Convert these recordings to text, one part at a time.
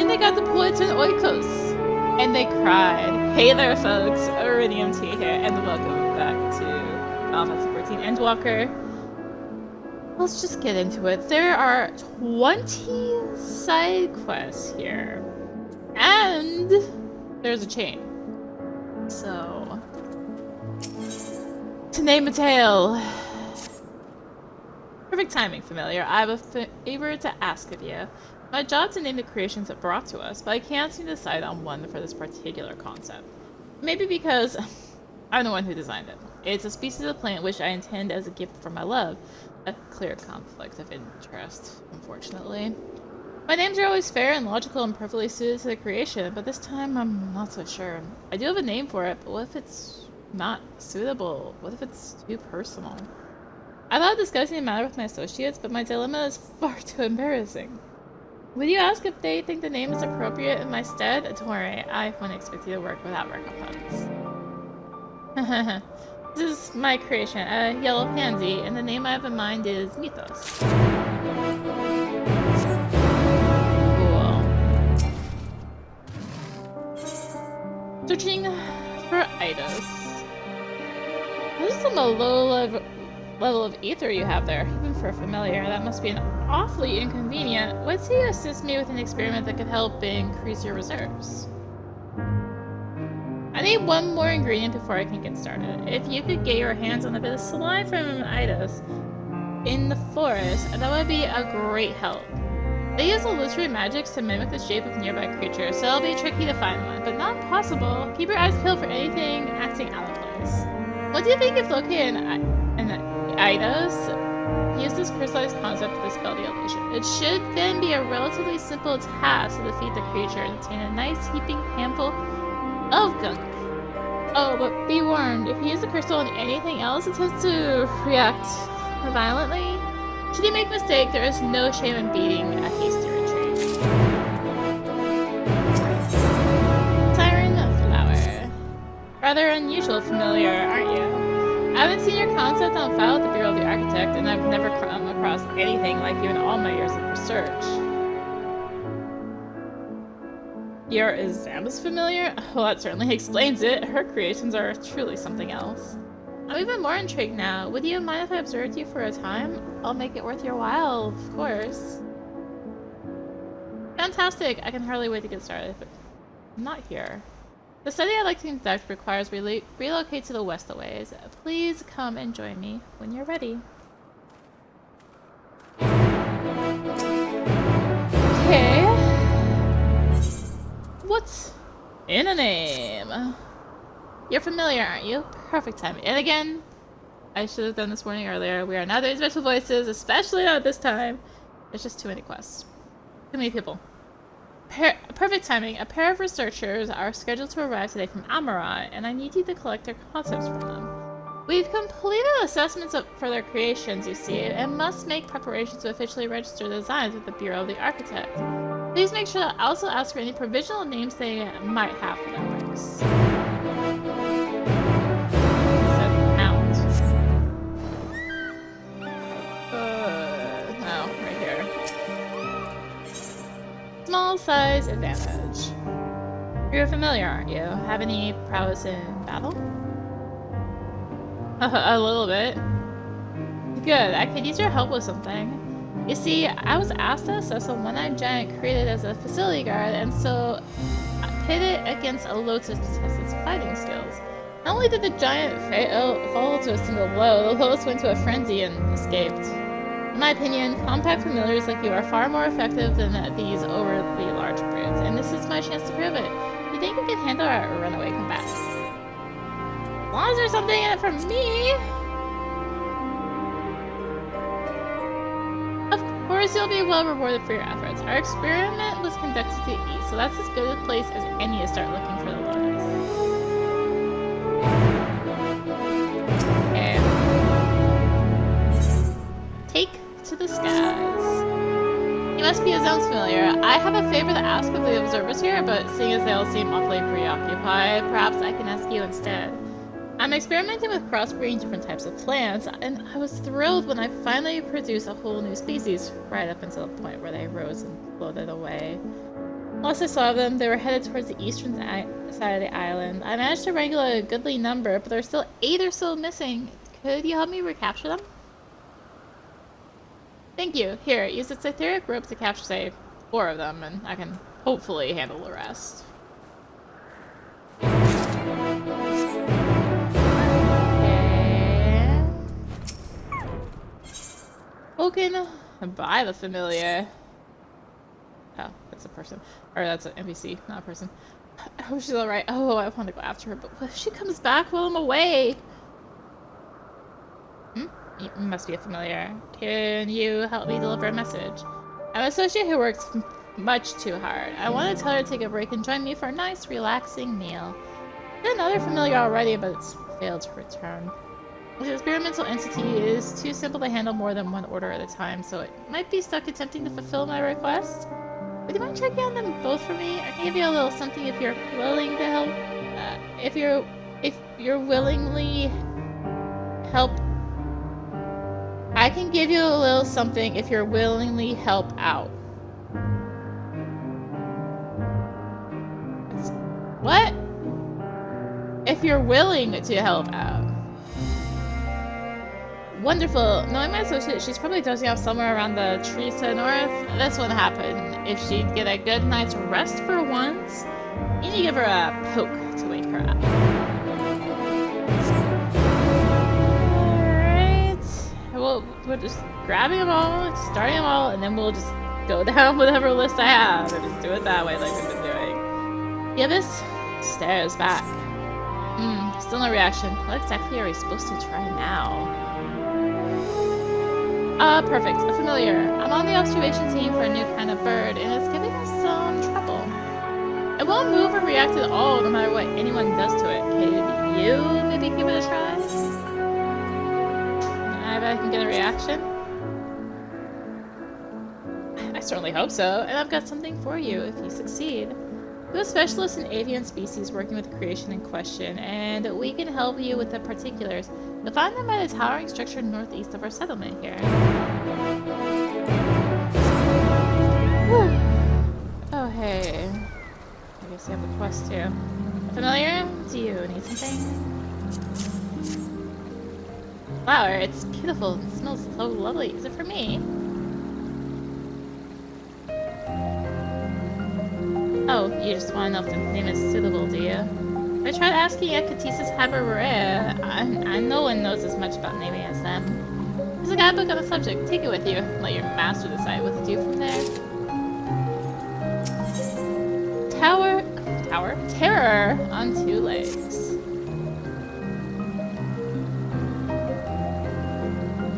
And they got the Poieton Oikos. And they cried. Hey there, folks. Iridium T here, and welcome back to Final Fantasy 14 Endwalker. Let's just get into it. There are 20 side quests here. And there's a chain. So, to name a tale. Perfect timing, familiar. I have a favor to ask of you. My job to name the creations it brought to us, but I can't seem to decide on one for this particular concept. Maybe because I'm the one who designed it. It's a species of plant which I intend as a gift for my love. A clear conflict of interest, unfortunately. My names are always fair and logical and perfectly suited to the creation, but this time I'm not so sure. I do have a name for it, but what if it's not suitable? What if it's too personal? I thought of discussing the matter with my associates, but my dilemma is far too embarrassing. Would you ask if they think the name is appropriate in my stead? Don't worry, I wouldn't expect you to work without recompense. This is my creation, a yellow pansy, and the name I have in mind is Mythos. Cool. Searching for Eidos. This is some low level of ether you have there, even for a familiar. That must be awfully inconvenient. Would you assist me with an experiment that could help increase your reserves? I need one more ingredient before I can get started. If you could get your hands on a bit of slime from Eidos in the forest, that would be a great help. They use illusory magics to mimic the shape of nearby creatures, so it'll be tricky to find one, but not impossible. Keep your eyes peeled for anything acting out of place. What do you think if located in Eidos? Use this crystallized concept to dispel the illusion. It should then be a relatively simple task to defeat the creature and obtain a nice heaping handful of gunk. Oh, but be warned, if you use the crystal on anything else, it tends to react violently. Should you make a mistake, there is no shame in beating a hasty retreat. Siren Flower. Rather unusual familiar, aren't you? I haven't seen your concept on file at the Bureau of the Architect, and I've never come across anything like you in all my years of research. You're Zamba's familiar? Well, that certainly explains it. Her creations are truly something else. I'm even more intrigued now. Would you mind if I observed you for a time? I'll make it worth your while, of course. Fantastic! I can hardly wait to get started, but I'm not here. The study I'd like to conduct requires relocate to the west a ways. Please come and join me when you're ready. Okay. What's in a name? You're familiar, aren't you? Perfect timing. And again, I should have done this warning earlier. We are not doing special voices, especially not this time. There's just too many quests. Too many people. Perfect timing. A pair of researchers are scheduled to arrive today from Amarat, and I need you to collect their concepts from them. We've completed assessments for their creations, you see, and must make preparations to officially register the designs with the Bureau of the Architect. Please make sure to also ask for any provisional names they might have for their works. No, right here. Small size advantage. You're familiar, aren't you? Have any prowess in battle? A little bit. Good, I could use your help with something. You see, I was asked to assess a one-eyed giant created as a facility guard, and so I pit it against a lotus to test its fighting skills. Not only did the giant fall to a single blow, the lotus went to a frenzy and escaped. In my opinion, compact familiars like you are far more effective than these overly large brutes, and this is my chance to prove it. You think you can handle our runaway combatants? As long as there's something in it for me! Of course you'll be well rewarded for your efforts. Our experiment was conducted to the east, so that's as good a place as any to start looking for the lotus. Okay. Take to the skies. You must be a Zones familiar. I have a favor to ask of the observers here, but seeing as they all seem awfully preoccupied, perhaps I can ask you instead. I'm experimenting with crossbreeding different types of plants, and I was thrilled when I finally produced a whole new species, right up until the point where they rose and floated away. Last I saw them, they were headed towards the eastern side of the island. I managed to wrangle a goodly number, but there's still 8 or so missing. Could you help me recapture them? Thank you. Here, use its etheric rope to capture, say, 4 of them, and I can hopefully handle the rest. Okay. Spoken by the familiar. Oh, that's a person. Or that's an NPC, not a person. I hope she's alright. Oh, I want to go after her, but what if she comes back while I'm away? You must be a familiar. Can you help me deliver a message? I'm an associate who works much too hard. I want to tell her to take a break and join me for a nice, relaxing meal. There's another familiar already, but it's failed to return. This experimental entity is too simple to handle more than one order at a time, so it might be stuck attempting to fulfill my request. Would you mind checking on them both for me? I can give you a little something if you're willing to help. If you're willingly help. I can give you a little something if you're willingly help out. What? If you're willing to help out. Wonderful. Knowing my associate, she's probably dozing off somewhere around the trees to the north. This wouldn't happen. If she'd get a good night's rest for once, you need to give her a poke to wake her up. Alright. We're just grabbing them all, starting them all, and then we'll just go down whatever list I have and just do it that way like we've been doing. The Elpis stares back. Still no reaction. What exactly are we supposed to try now? Perfect. A familiar. I'm on the observation team for a new kind of bird, and it's giving us some trouble. It won't move or react at all, no matter what anyone does to it. Can you maybe give it a try? I bet I can get a reaction. I certainly hope so, and I've got something for you if you succeed. We're a specialist in avian species working with the creation in question, and we can help you with the particulars. You'll find them by the towering structure northeast of our settlement here. Oh, hey. I guess you have a quest too. Familiar? Do you need something? Flower, it's beautiful. It smells so lovely. Is it for me? Oh, you just want to know if the name is suitable, do you? I tried asking at Katisa's Haberare. No one knows as much about naming as them. There's a guidebook on the subject. Take it with you. Let your master decide what to do from there. Terror on 2 legs.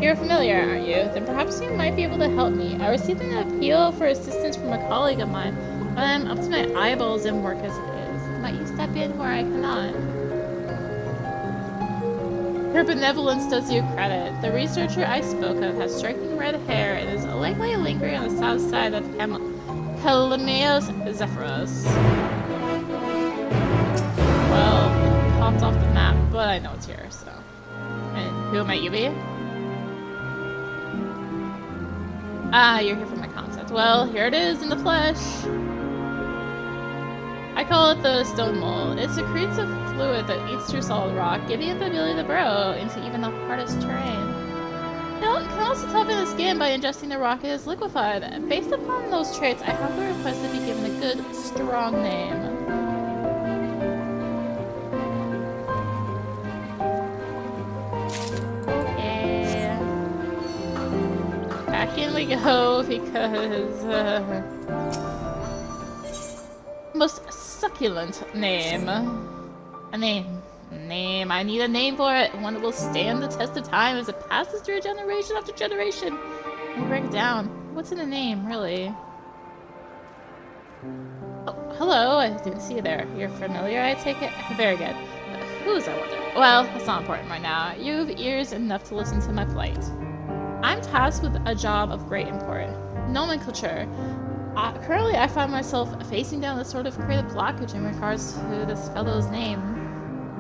You're familiar, aren't you? Then perhaps you might be able to help me. I received an appeal for assistance from a colleague of mine, but I'm up to my eyeballs in work as it is. Might you step in where I cannot? Her benevolence does you credit. The researcher I spoke of has striking red hair and is likely lingering on the south side of Ptolemaeus Zephyros. Well, it popped off the map, but I know it's here, so. And who might you be? Ah, you're here for my concept. Well, here it is in the flesh. I call it the stone mold. It secretes a fluid that eats through solid rock, giving it the ability to burrow into even the hardest terrain. It can also toughen the skin by ingesting the rock it is liquefied. Based upon those traits, I humbly request to be given a good, strong name. Okay. Back in we go, because, most succulent name. A name. I need a name for it. One that will stand the test of time as it passes through generation after generation. Let me break it down. What's in a name, really? Oh, hello. I didn't see you there. You're familiar, I take it? Very good. Who's, I wonder? Well, that's not important right now. You have ears enough to listen to my plight. I'm tasked with a job of great import. Nomenclature. Currently, I find myself facing down a sort of creative blockage in regards to this fellow's name.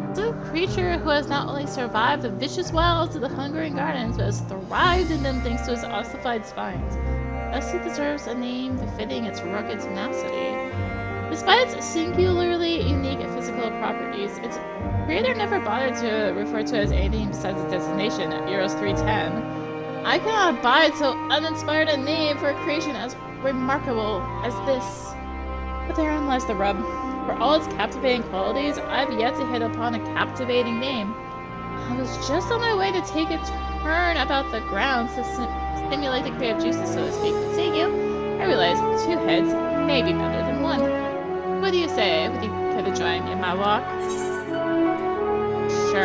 It's a creature who has not only survived the vicious wilds of the Hungarian gardens, but has thrived in them thanks to his ossified spines. Thus, he deserves a name befitting its rugged tenacity. Despite its singularly unique physical properties, its creator never bothered to refer to it as anything besides its designation at Euros 310. I cannot abide so uninspired a name for a creation as remarkable as this. But therein lies the rub. For all its captivating qualities, I've yet to hit upon a captivating name. I was just on my way to take a turn about the grounds to stimulate the creative juices, so to speak. But seeing you, I realized 2 heads may be better than 1. What do you say? Would you care to join me in my walk? Sure.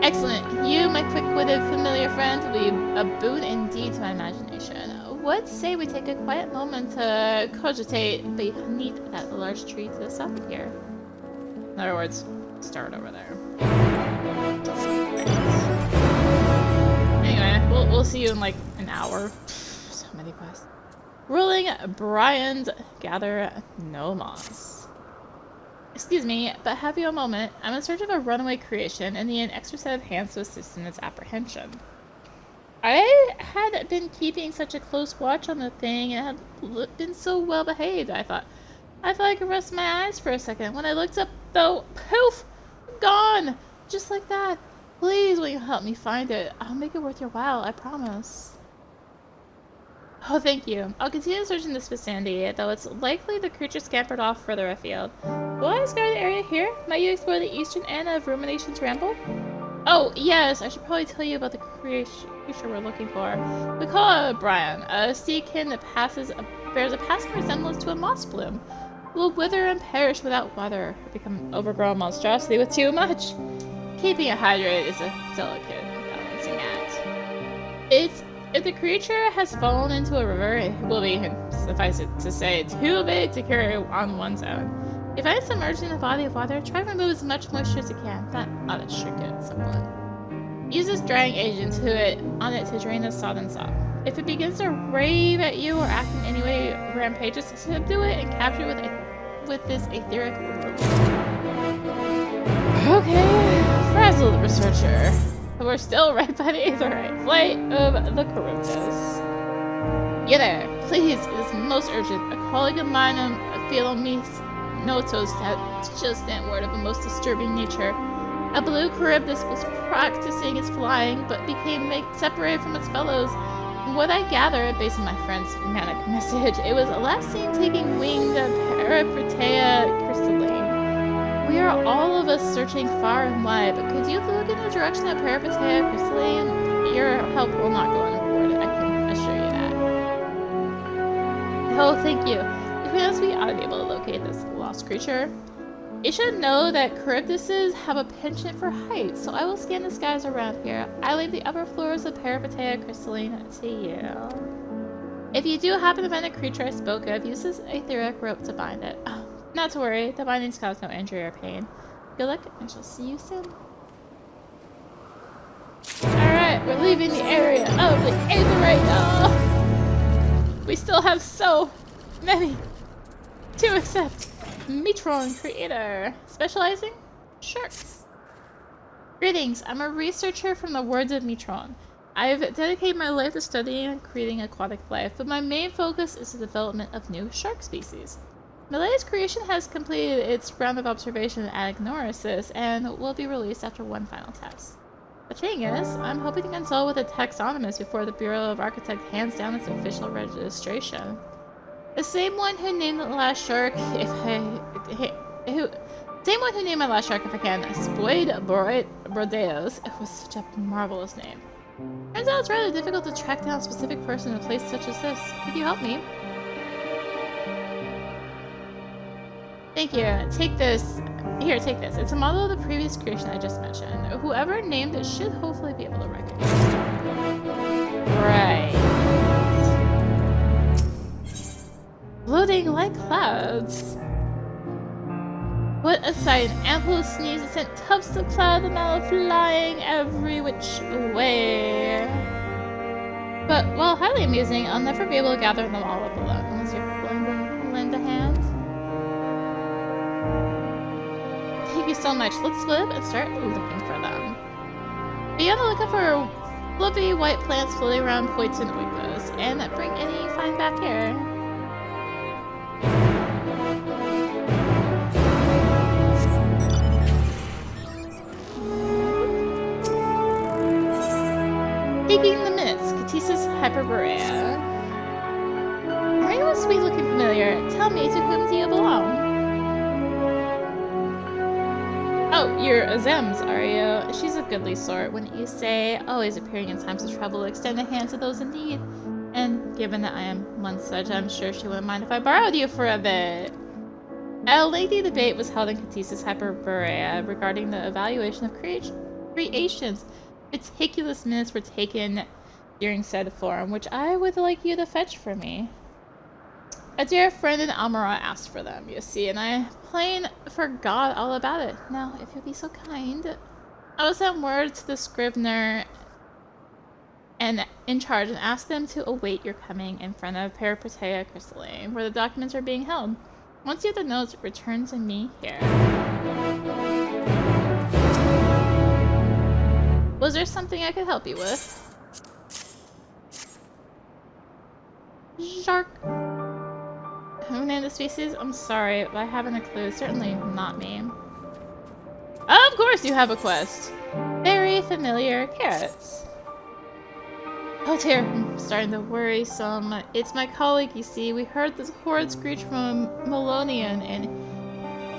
Excellent. You, my quick-witted familiar friend, will be a boon indeed to my imagination. What say we take a quiet moment to cogitate beneath that large tree to the south of here? In other words, start over there. Anyway, we'll see you in like an hour. So many quests. Ruling Brian's gather no moss. Excuse me, but have you a moment? I'm in search of a runaway creation and need an extra set of hands to assist in its apprehension. I had been keeping such a close watch on the thing and had been so well behaved, I thought I could rest my eyes for a second. When I looked up, though, poof! Gone! Just like that. Please, will you help me find it? I'll make it worth your while, I promise. Oh, thank you. I'll continue searching this vicinity, though it's likely the creature scampered off further afield. Will I scour the area here? Might you explore the eastern end of Rumination's Ramble? Oh, yes, I should probably tell you about the creature we're looking for. We call it Brian, a seakin that bears a passing resemblance to a moss bloom. Will wither and perish without water, or become an overgrown monstrosity with too much. Keeping it hydrated is a delicate balancing act. If the creature has fallen into a river, it will be, suffice it to say, too big to carry on one's own. If I submerge in a body of water, try to remove as much moisture as you can. That ought to shrink it somewhat. Use this drying agent on it to drain the sodden salt. If it begins to rave at you or act in any way rampageous, subdue it and capture it with this etheric rope. Okay, frazzle the researcher. We're still right by the aetherite flight of the Charybdis. Yeah there, please, it is most urgent. A colleague of mine on Philomis Notos had just sent word of a most disturbing nature. A blue Charybdis was practicing its flying, but became separated from its fellows. From what I gather, based on my friend's manic message, it was last seen taking wing to Peripatea crystalline. We are all of us searching far and wide, but could you look in the direction of Peripatea crystalline? Your help will not go unrewarded, I can assure you that. Oh, thank you. Between us, we ought to be able to locate this lost creature. You should know that Charybdises have a penchant for height, so I will scan the skies around here. I leave the upper floors of Peripatea crystalline to you. If you do happen to find the creature I spoke of, use this etheric rope to bind it. Oh, not to worry, the bindings cause no injury or pain. Good luck, and I shall see you soon. Alright, we're leaving the area of the aetherite now. We still have so many to accept. Metron creator. Specializing? Sharks. Greetings, I'm a researcher from the words of Metron. I've dedicated my life to studying and creating aquatic life, but my main focus is the development of new shark species. My latest creation has completed its round of observation at Ignorasis and will be released after one final test. The thing is, I'm hoping to consult with a taxonomist before the Bureau of Architects hands down its official registration. The same one who named the last shark, if I can, Spoid Brodeos. It was such a marvelous name. Turns out it's rather difficult to track down a specific person in a place such as this. Could you help me? Thank you. Take this. Here, take this. It's a model of the previous creation I just mentioned. Whoever named it should hopefully be able to recognize it. Right. Floating like clouds. What a sight! An ample sneeze sent tufts of cloud and mallow flying every which way. But while highly amusing, I'll never be able to gather them all up alone unless you lend a hand. Thank you so much. Let's split up and start looking for them. Be on the lookout for fluffy white plants floating around Poieton Oikos, and bring any find back here. Taking the minutes, Catesis Hyperborea. Are you a sweet-looking familiar? Tell me, to whom do you belong? Oh, you're Azem's, are you? She's a goodly sort, wouldn't you say? Always appearing in times of trouble, extend a hand to those in need. And given that I am one such, I'm sure she wouldn't mind if I borrowed you for a bit. A lengthy debate was held in Catesis Hyperborea regarding the evaluation of creations. Meticulous minutes were taken during said forum, which I would like you to fetch for me. A dear friend in Amara asked for them, you see, and I plain forgot all about it. Now, if you'll be so kind, I will send word to the scrivener and in charge and ask them to await your coming in front of Peripatea Crystalline, where the documents are being held. Once you have the notes, return to me here. Was there something I could help you with? Shark. Who named the species? I'm sorry, but I haven't a clue. Certainly not me. Of course you have a quest. Very familiar carrots. Oh dear, I'm starting to worry some. It's my colleague, you see. We heard this horrid screech from a Melonian, and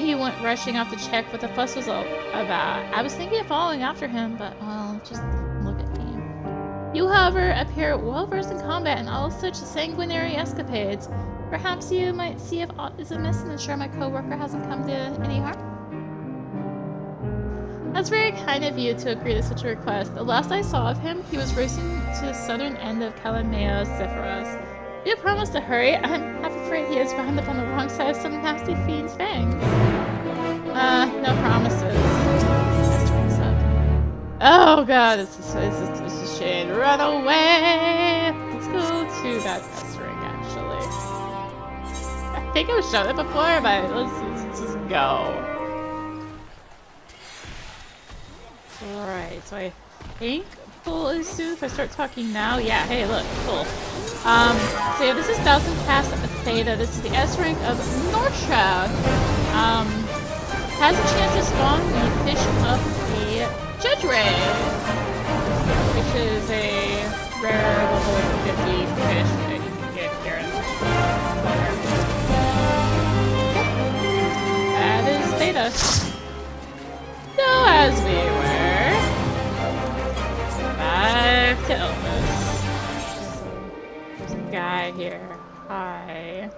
he went rushing off to check what the fuss was all about. I was thinking of following after him, but, well, just look at me. You, however, appear well-versed in combat and all such sanguinary escapades. Perhaps you might see if aught is amiss and ensure my co-worker hasn't come to any harm? That's very kind of you to agree to such a request. The last I saw of him, he was racing to the southern end of Calameo Zephyros. You promised to hurry. I'm half afraid he is bound up on the wrong side of some nasty fiend's fang. No promises. Oh god, this is a shame. Run away! Let's go to that test ring, actually. I think I've shown it before, but let's just go. Alright, so I think full is soon if I start talking now. Yeah, hey look, full. So yeah, this is 1000 cast Theta. This is the S rank of Northshroud. Has a chance to spawn when you fish up a Judge Ray, which is a rare level 50 fish that you can get here in That is Theta. So as we were, back to Elpis. There's a guy here. Hi.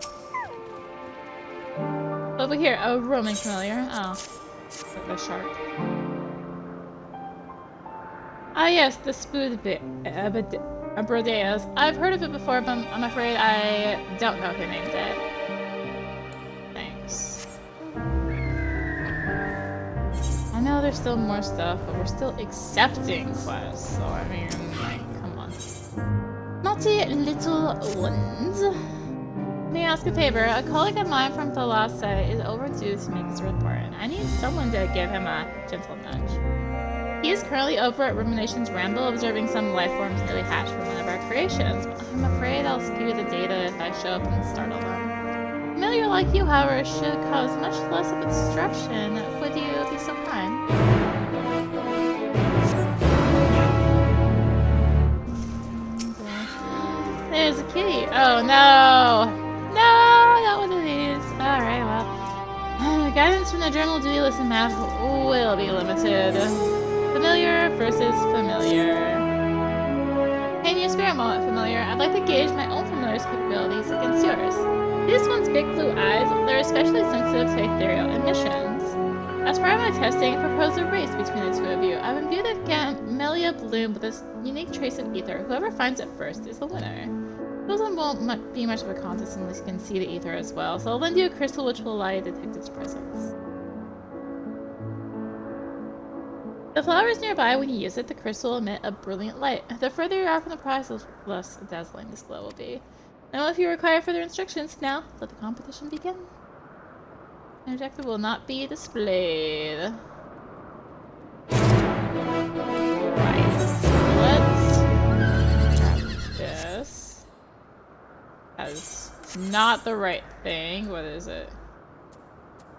Over here, a Roman familiar. Oh, the shark. Ah yes, the Brodeos. I've heard of it before, but I'm afraid I don't know who named it. Thanks. I know there's still more stuff, but we're still accepting quests, so I mean, like, come on. Naughty little ones. Let me ask a favor. A colleague of mine from the last set is overdue to make his report, and I need someone to give him a gentle nudge. He is currently over at Rumination's Ramble observing some life forms newly hatched from one of our creations, but I'm afraid I'll skew the data if I show up and startle them. Familiar like you, however, should cause much less of a disruption. Would you be so kind? There's a kitty. Oh no! No, not one of these. Alright, well. Guidance from the journal duty listen map will be limited. Familiar versus familiar. Can you spare a moment, familiar? I'd like to gauge my own familiar's capabilities against yours. This one's big blue eyes, they're especially sensitive to ethereal emissions. As part of my testing, I propose a race between the two of you. I've imbued a Gamelia bloom with this unique trace of ether. Whoever finds it first is the winner. This one won't be much of a contest unless you can see the ether as well, so I'll lend you a crystal which will allow you to detect its presence. The flower is nearby. When you use it, the crystal will emit a brilliant light. The further you are from the prize, the less dazzling this glow will be. Now, if you require further instructions, now let the competition begin. An objective will not be displayed. Right. Let's grab this. That is not the right thing. What is it?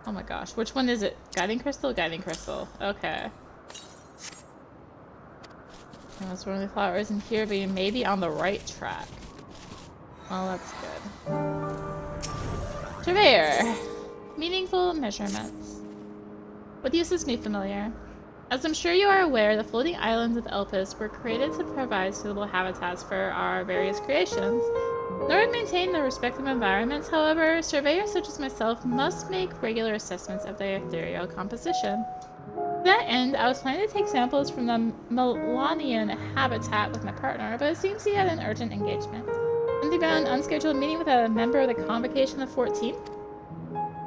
Oh my gosh. Which one is it? Guiding crystal? Guiding crystal. Okay. That's one of the flowers in here, but you may be on the right track. Well, that's good. Surveyor. Meaningful measurements. What use is me familiar? As I'm sure you are aware, the floating islands of Elpis were created to provide suitable habitats for our various creations. In order to maintain their respective environments, however, surveyors such as myself must make regular assessments of their ethereal composition. To that end, I was planning to take samples from the Melanian habitat with my partner, but it seems he had an urgent engagement. And they found an unscheduled meeting with a member of the Convocation of 14.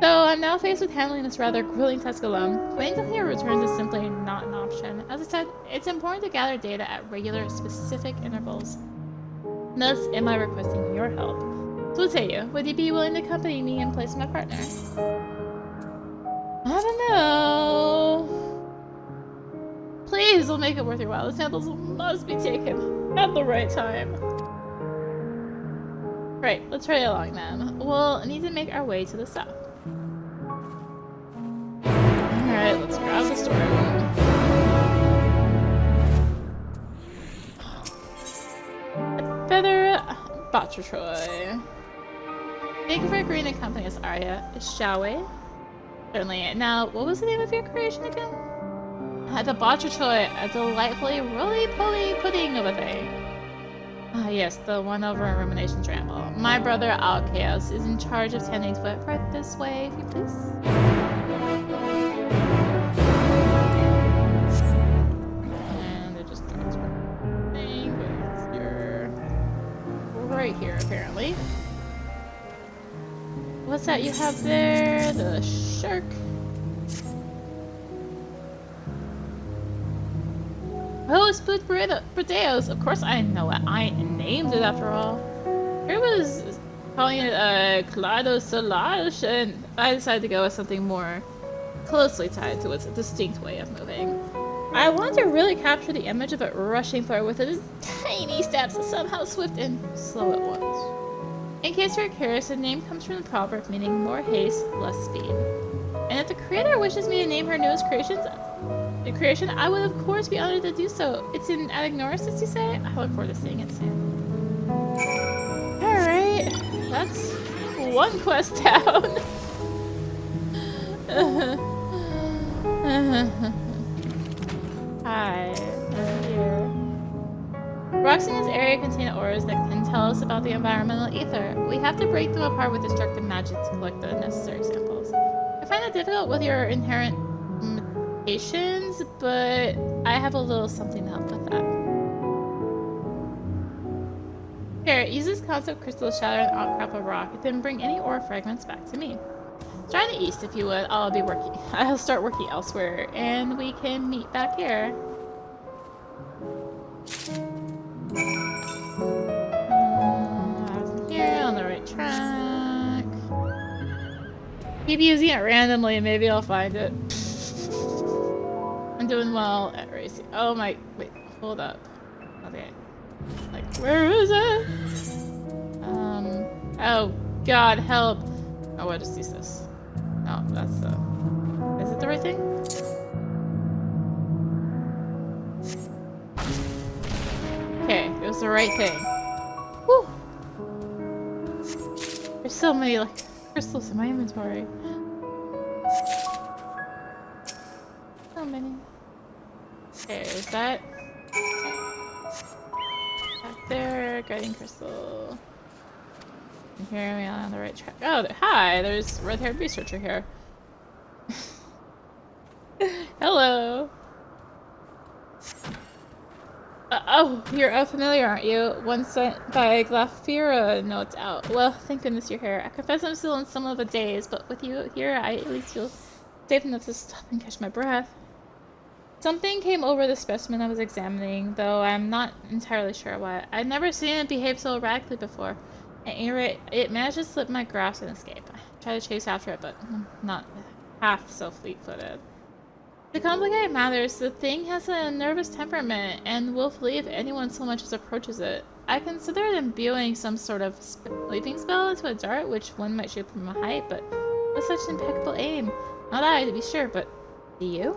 So I'm now faced with handling this rather grueling task alone. Waiting until he returns is simply not an option. As I said, it's important to gather data at regular, specific intervals. Thus, am I requesting your help? So what say you? Would you be willing to accompany me in place of my partner? I don't know. Please, we'll make it worth your while. The samples must be taken at the right time. Right, let's hurry along then. We'll need to make our way to the south. Alright, let's grab the storeroom. Feather Botchatroy. Thank you for agreeing to accompany us, Arya. Shall we? Certainly. Now, what was the name of your creation again? The Botchatroy, a delightfully roly-poly pudding of a thing. Ah, yes, the one over in Rumination's Ramble. My brother, Alchaos, is in charge of tending to it. Right this way, if you please. And it just goes right here, apparently. What's that you have there? The shark. Oh, it's Spoot Burdeos. Of course I know it. I named it after all. It was calling it Clado Solage, and I decided to go with something more closely tied to its distinct way of moving. I wanted to really capture the image of it rushing forward with its tiny steps, somehow swift and slow at once. In case you're curious, the name comes from the proverb meaning more haste, less speed. And if the creator wishes me to name her newest creation, I would of course be honored to do so. It's in Anagnoris, as you say? I look forward to seeing it soon. Alright, that's one quest down. Hi, I'm here. Rocks in this area contain auras that can tell us about the environmental ether. We have to break them apart with destructive magic to collect the necessary samples. I find it difficult with your inherent limitations, but I have a little something to help with that. Here, use this concept crystal to shatter an outcrop of rock, then bring any ore fragments back to me. Try in the east if you would. I'll start working elsewhere, and we can meet back here. I was here on the right track. Keep using it randomly, and maybe I'll find it. I'm doing well at racing. Oh my, wait, hold up. Okay. Like, where is it? Oh god, help. Oh, what is this? No, that's is it the right thing? Okay, it was the right thing. Whew. There's so many, like, crystals in my inventory. So many. Okay, is that back there? Guiding crystal. And here we are on the right track. Oh, hi! There's a red-haired researcher here. Hello. Oh, you're familiar, aren't you? One sent by Glafira, no doubt. Well, thank goodness you're here. I confess I'm still in some of the days, but with you here, I at least feel safe enough to stop and catch my breath. Something came over the specimen I was examining, though I'm not entirely sure what. I'd never seen it behave so erratically before. At any rate, it managed to slip my grasp and escape. I tried to chase after it, but I'm not half so fleet-footed. To complicate matters, the thing has a nervous temperament and will flee if anyone so much as approaches it. I considered imbuing some sort of leaping spell into a dart, which one might shoot from a height, but with such impeccable aim. Not I, to be sure, but do you?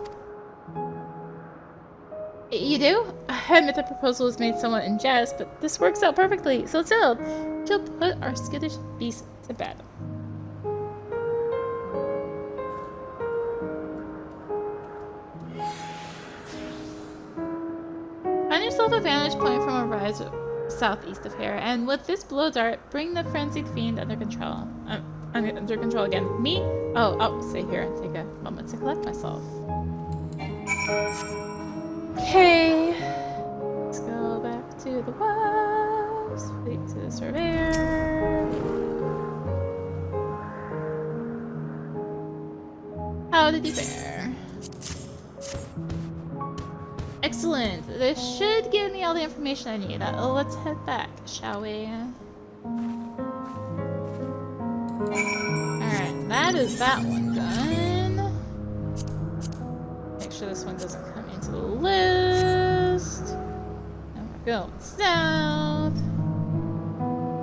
You do? I admit the proposal was made somewhat in jest, but this works out perfectly. So settled. She'll put our skittish beast to bed. Find yourself a vantage point from a rise southeast of here, and with this blow dart, bring the frenzied fiend under control. Under control again. Me? Oh, stay here and take a moment to collect myself. Okay. Let's go back to the west. Speak to the surveyor. How did you fare? Excellent. This should give me all the information I need. Let's head back, shall we? Alright, that is that one done. Make sure this one doesn't come into the list. And we're going south.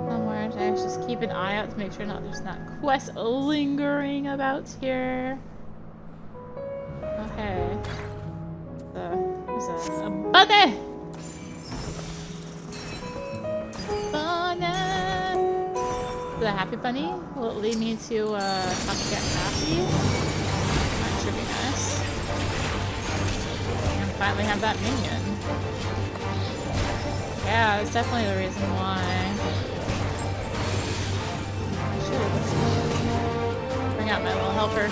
Somewhere to just keep an eye out to make sure there's not quests lingering about here. Okay. There's a bunny! The happy bunny? Will it lead me to how to get happy? That should be nice. And finally have that minion. Yeah, it's definitely the reason why. I should bring out my little helper.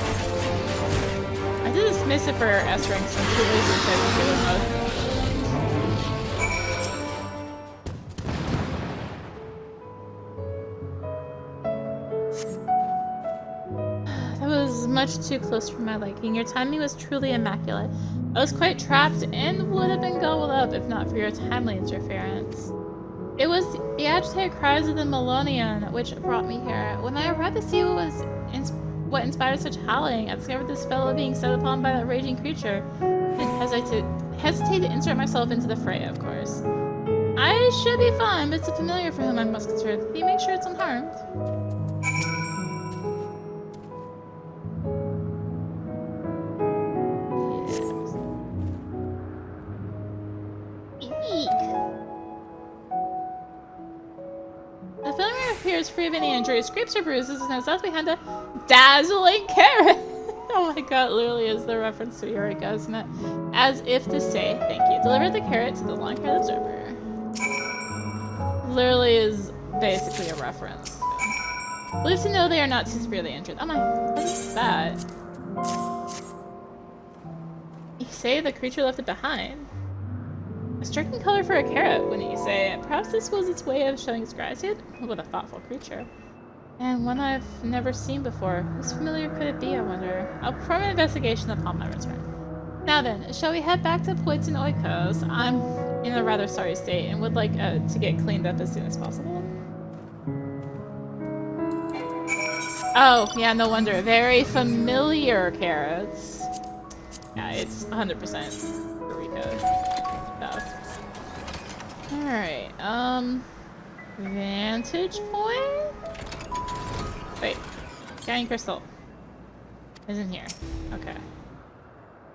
I did dismiss it for S ranks from 2 ways instead of regular mode. Much too close for my liking. Your timing was truly immaculate. I was quite trapped and would have been gobbled up if not for your timely interference. It was the agitated cries of the Melonian which brought me here. When I arrived to see what inspired such howling, I discovered this fellow being set upon by that raging creature. And hesitate to insert myself into the fray, of course. I should be fine, but it's a familiar for whom I must concern. Can you make sure it's unharmed? The familiar appears free of any injuries, scrapes or bruises, and is left behind a dazzling carrot. Oh my god, literally is the reference to Eureka, isn't it? As if to say, thank you. Deliver the carrot to the long-haired observer. Literally is basically a reference. Pleased to know they are not too severely injured. Oh my, what is that? You say the creature left it behind. A striking color for a carrot, wouldn't you say? Perhaps this was its way of showing its gratitude? What a thoughtful creature. And one I've never seen before. Whose familiar could it be, I wonder? I'll perform an investigation upon my return. Now then, shall we head back to Poieton Oikos? I'm in a rather sorry state and would like to get cleaned up as soon as possible. Oh, yeah, no wonder. Very familiar carrots. Yeah, it's 100% Eureka. Alright, vantage point? Wait, Guiding Crystal isn't here. Okay.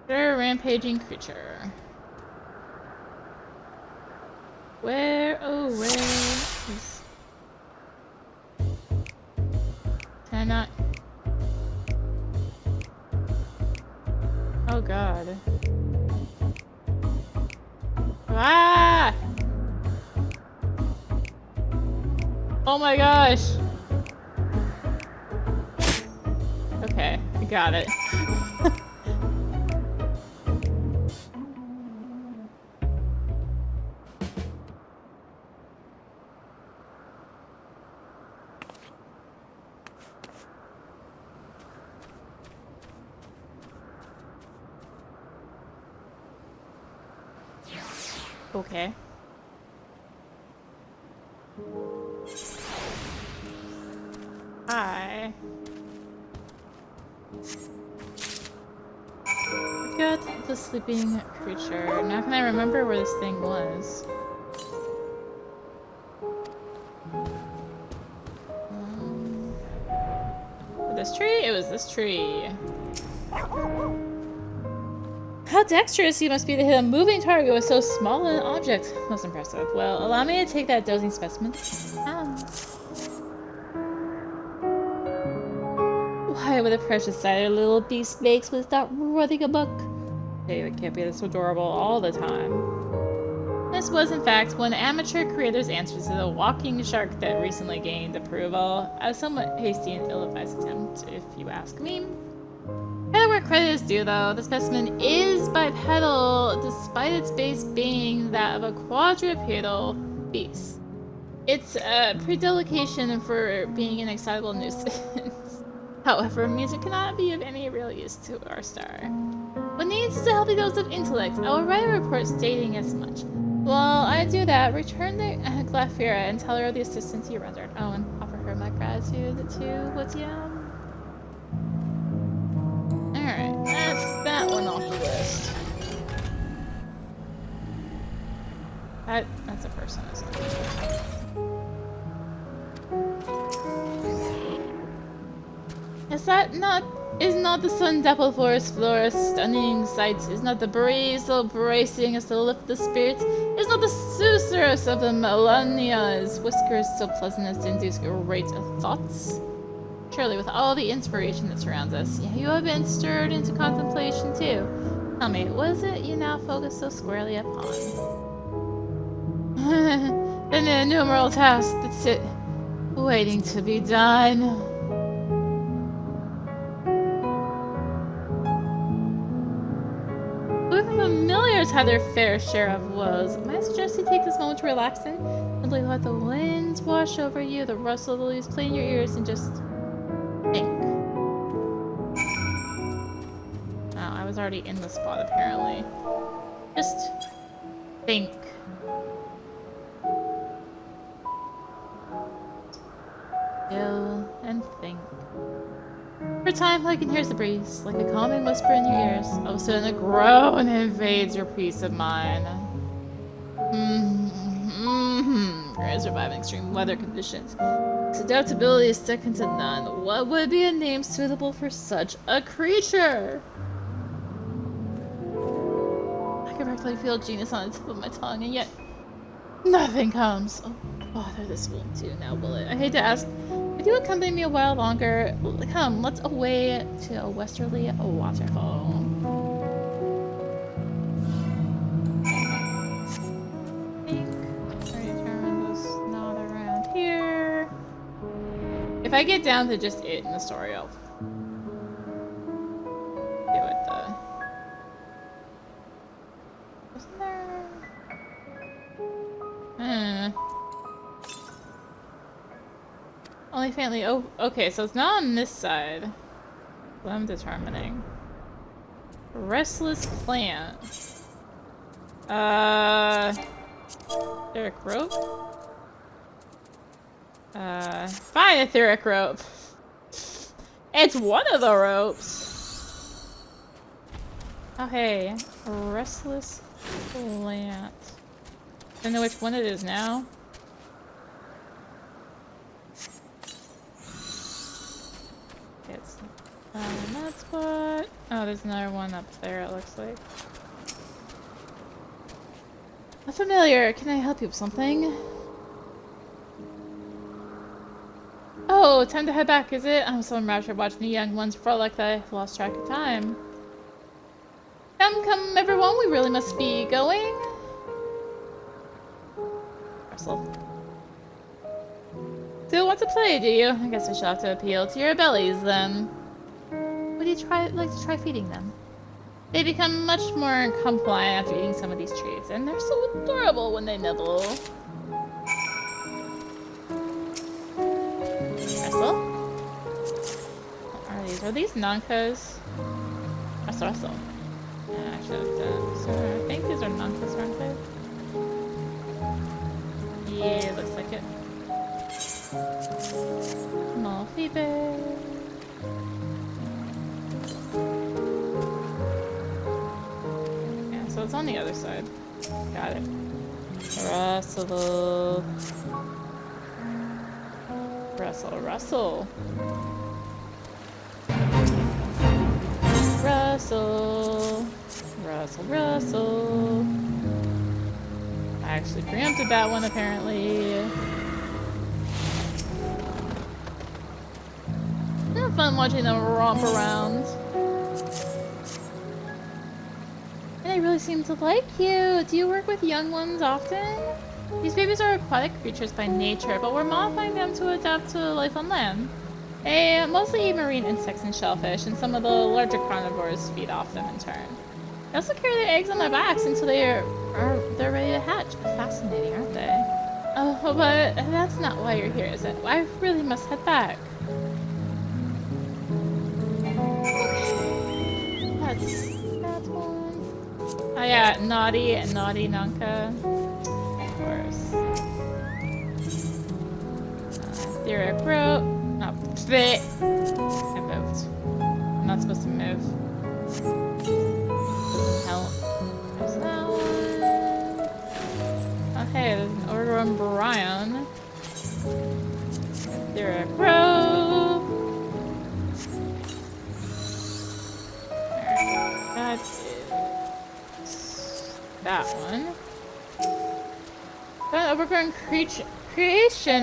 They're a rampaging creature. Where is... Can I not... Oh god. Ah! Oh my gosh! Okay, I got it. Okay. Hi. I got the sleeping creature. Now can I remember where this thing was? This tree? It was this tree. How dexterous you must be to hit a moving target with so small an object. Most impressive. Well, allow me to take that dozing specimen. Why, what a precious sight our little beast makes with that running amok. Hey, it can't be this adorable all the time. This was, in fact, one amateur creator's answer to the walking shark that recently gained approval. A somewhat hasty and ill-advised attempt, if you ask me. Credit where credit is due, though. The specimen is bipedal, despite its base being that of a quadrupedal beast. Its predilection for being an excitable nuisance, however, means it cannot be of any real use to our star. What needs is a healthy dose of intellect. I will write a report stating as much. While I do that, return to Glafira and tell her the assistance you rendered. Oh, and offer her my gratitude too. What's Alright, that's that one off the list. That's a person, isn't it? Is not the sun-dappled forest floor a stunning sight? Is not the breeze so bracing as to lift the spirits? Is not the susurrus of the Melania's whiskers so pleasant as to induce great thoughts? Surely, with all the inspiration that surrounds us, you have been stirred into contemplation too. Tell me, what is it you now focus so squarely upon? An innumerable task that's waiting to be done. Familiars had their fair share of woes. Might I suggest you take this moment to relax and simply let the winds wash over you, the rustle of the leaves play in your ears, and just think. Oh, I was already in the spot apparently. Just think. Chill and think. For a time, I can hear the breeze, like a calming whisper in your ears. All of a sudden, a groan invades your peace of mind. You're surviving extreme weather conditions. Its adaptability is second to none. What would be a name suitable for such a creature? I can practically feel genius on the tip of my tongue, and yet nothing comes. Oh, bother, this won't do now, will it? I hate to ask. If you accompany me a while longer, come, let's away to a westerly waterfall. Not around here. If I get down to just it in the story, I'll do it though. Isn't there? Only faintly. Oh, okay, so it's not on this side. What I'm determining. Restless plant. Etheric rope? Fine, etheric rope. It's one of the ropes. Oh, hey. Restless plant. I don't know which one it is now. It's in that spot. Oh, there's another one up there, it looks like. A familiar. Can I help you with something? Oh, time to head back, is it? I'm so enraptured watching the young ones frolic that I've lost track of time. Come, everyone. We really must be going. Russell. Still want to play, do you? I guess we shall have to appeal to your bellies, then. Would you like to try feeding them? They become much more compliant after eating some of these treats, and they're so adorable when they nibble. Russell? What are these Nankos? Russell. Yeah, I should have done. So I think these are Nankos, aren't they? Yeah, looks like it. Small feedback. Yeah, so it's on the other side. Got it. Russell. Russell. Russell. Russell, Russell. I actually preempted that one, apparently. It's been fun watching them romp around. And they really seem to like you. Do you work with young ones often? These babies are aquatic creatures by nature, but we're modifying them to adapt to life on land. They mostly eat marine insects and shellfish, and some of the larger carnivores feed off them in turn. They also carry their eggs on their backs until they're ready to hatch. Fascinating, aren't they? Oh, but that's not why you're here, is it? I really must head back. That's that one. Oh yeah, naughty Nanka. Of course. Theoric rope. No, fit. I moved. I'm not supposed to move. Hell. There's that one. Oh hey, there's an order on Brian. Theoric rope. That is that one. An overgrown creation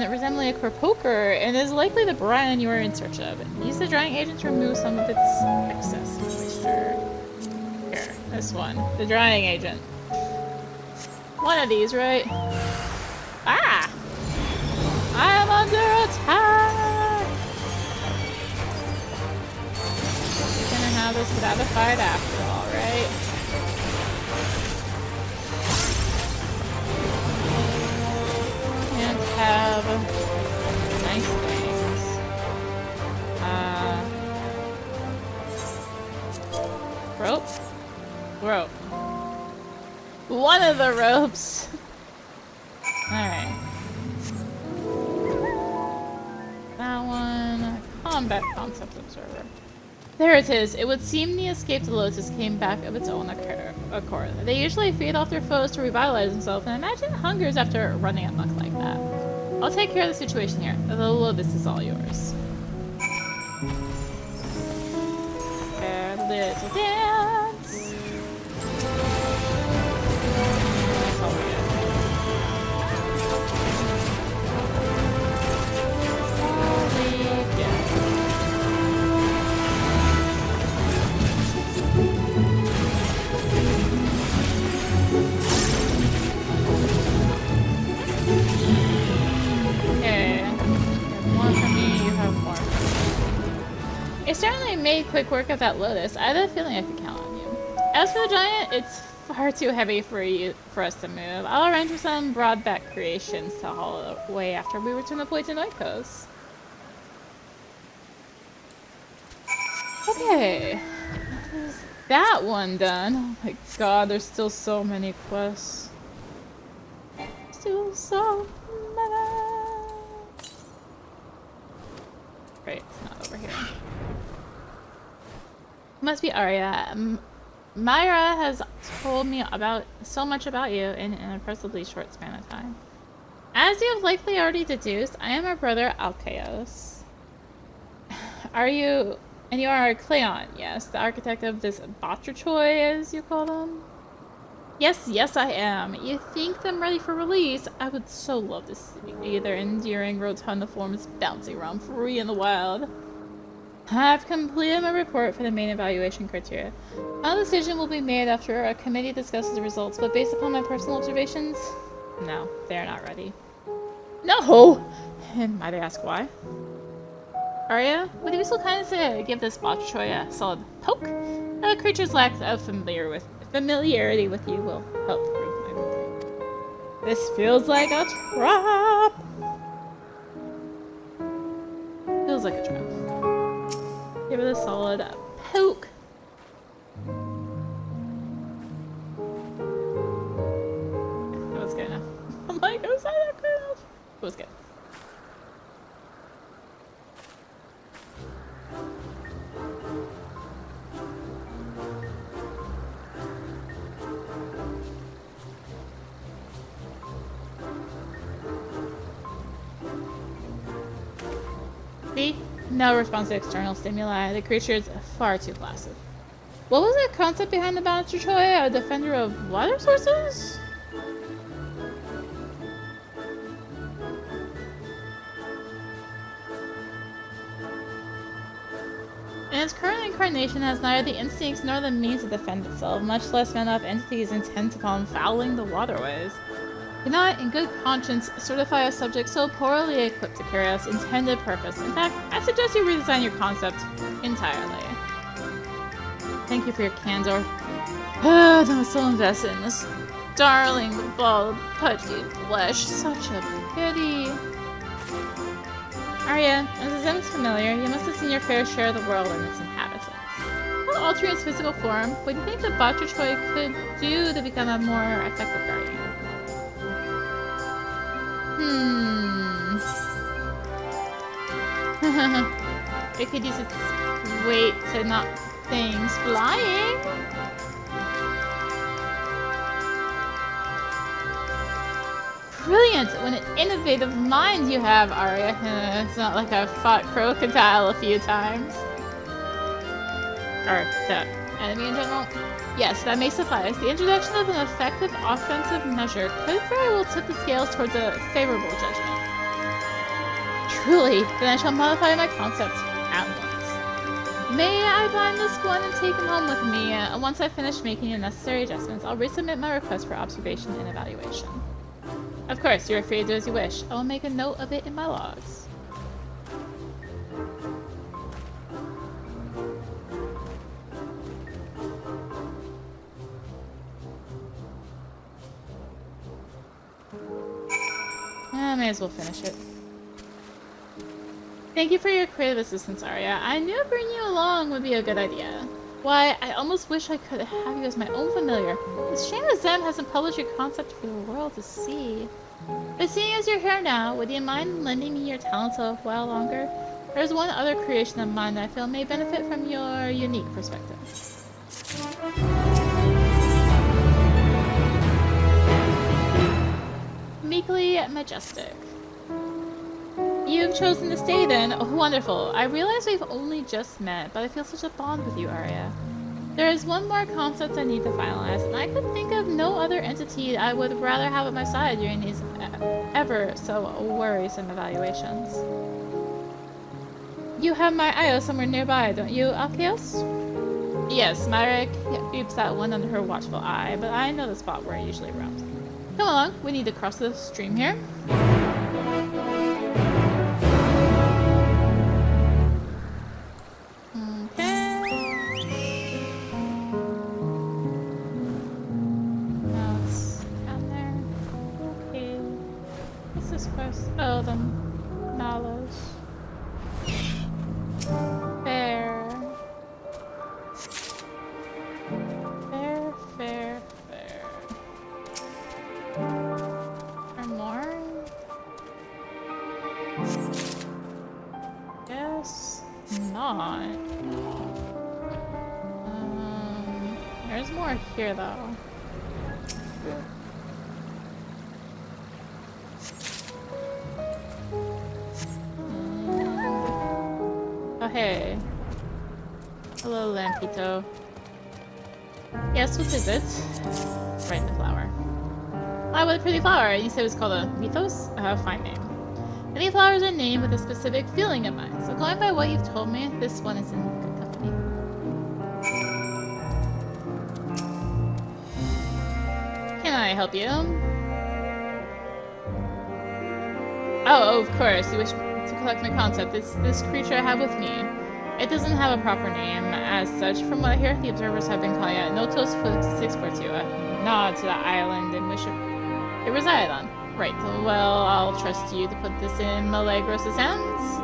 resembling a corpoker, and is likely the Brian you are in search of. Use the drying agent to remove some of its excess moisture. Here, this one. The drying agent. One of these, right? Ah! I am under attack! We're gonna have this without a fight after all, right? And have nice things. Rope? Rope. One of the ropes! Alright. That one. Combat concept observer. There it is. It would seem the escaped Lotus came back of its own accord. They usually feed off their foes to revitalize themselves, and imagine hungers after running amok like that. I'll take care of the situation here. The Lotus is all yours. A little dance. That's all we get. I certainly made quick work of that Lotus. I had a feeling I could count on you. As for the giant, it's far too heavy for us to move. I'll arrange for some broad-back creations to haul away after we return to Poieton Oikos. Okay. Is that one done? Oh my god, there's still so many quests. Still so many. Great, it's not over here. Must be Arya. Myra has told me about so much about you in an impressively short span of time. As you have likely already deduced, I am her brother Alkaios. And you are Cleon, yes, the architect of this btch, as you call them? Yes, I am. You think them ready for release? I would so love to see their endearing rotunda forms bouncing around free in the wild. I've completed my report for the main evaluation criteria. A decision will be made after a committee discusses the results, but based upon my personal observations, no, they're not ready. No! And might I ask why? Arya, would you be so kind as to give this btch a solid poke? The creature's lack of familiarity with you will help prove my point. This feels like a trap! Feels like a trap. Give it a solid poke. It was good enough. I'm like, was that good enough? It was good. See? No response to external stimuli. The creature is far too passive. What was the concept behind the btch? A defender of water sources? In its current incarnation, it has neither the instincts nor the means to defend itself, much less fend off entities intent upon fouling the waterways. Cannot, in good conscience, certify a subject so poorly equipped to carry out its intended purpose. In fact, I suggest you redesign your concept entirely. Thank you for your candor. I'm still invested in this darling ball of pudgy flesh. Such a pity. Arya, as is Zem's familiar, you must have seen your fair share of the world and its inhabitants. Without altering its physical form, what do you think the btch could do to become a more effective guardian? It could use its weight to knock things flying. Brilliant! What an innovative mind you have, Arya. It's not like I've fought crocodile a few times. Or the enemy in general. Yes, that may suffice. The introduction of an effective offensive measure could very well tip the scales towards a favorable judgment. Truly, then I shall modify my concept at once. May I bind this one and take him home with me? Once I finish making the necessary adjustments, I'll resubmit my request for observation and evaluation. Of course, you're free to do as you wish. I will make a note of it in my logs. I may as well finish it. Thank you for your creative assistance, Arya. I knew bringing you along would be a good idea. Why, I almost wish I could have you as my own familiar. It's a shame that Zem hasn't published your concept for the world to see. But seeing as you're here now, would you mind lending me your talents a while longer? There's one other creation of mine that I feel may benefit from your unique perspective. Meekly majestic. You've chosen to stay then. Oh, wonderful. I realize we've only just met, but I feel such a bond with you, Arya. There is one more concept I need to finalize, and I could think of no other entity I would rather have at my side during these ever so worrisome evaluations. You have my Io somewhere nearby, don't you, Alkeos? Yes, Myrick keeps that one under her watchful eye, but I know the spot where it usually roams. Come along, we need to cross the stream here. Oh, the mallows. Fair. Fair, fair, fair. Or more? Guess not. There's more here though. Hey. Hello, Lampito. Yes, what is it? Right, the flower. Why, what a pretty flower. You said it was called a mythos? Fine name. Many flowers are named with a specific feeling in mind, so going by what you've told me, this one is in good company. Can I help you? Oh, of course. You wish to collect my concept. It's this creature I have with me. It doesn't have a proper name as such. From what I hear, the observers have been calling it Notos 642, a nod to the island in which it reside on. Right, well, I'll trust you to put this in Milagros' hands.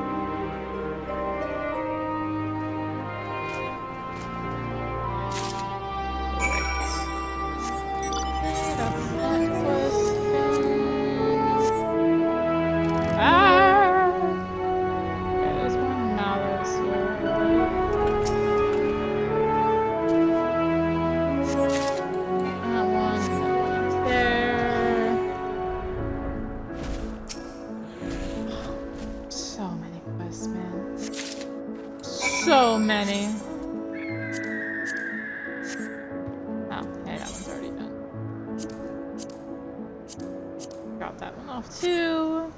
that one off too.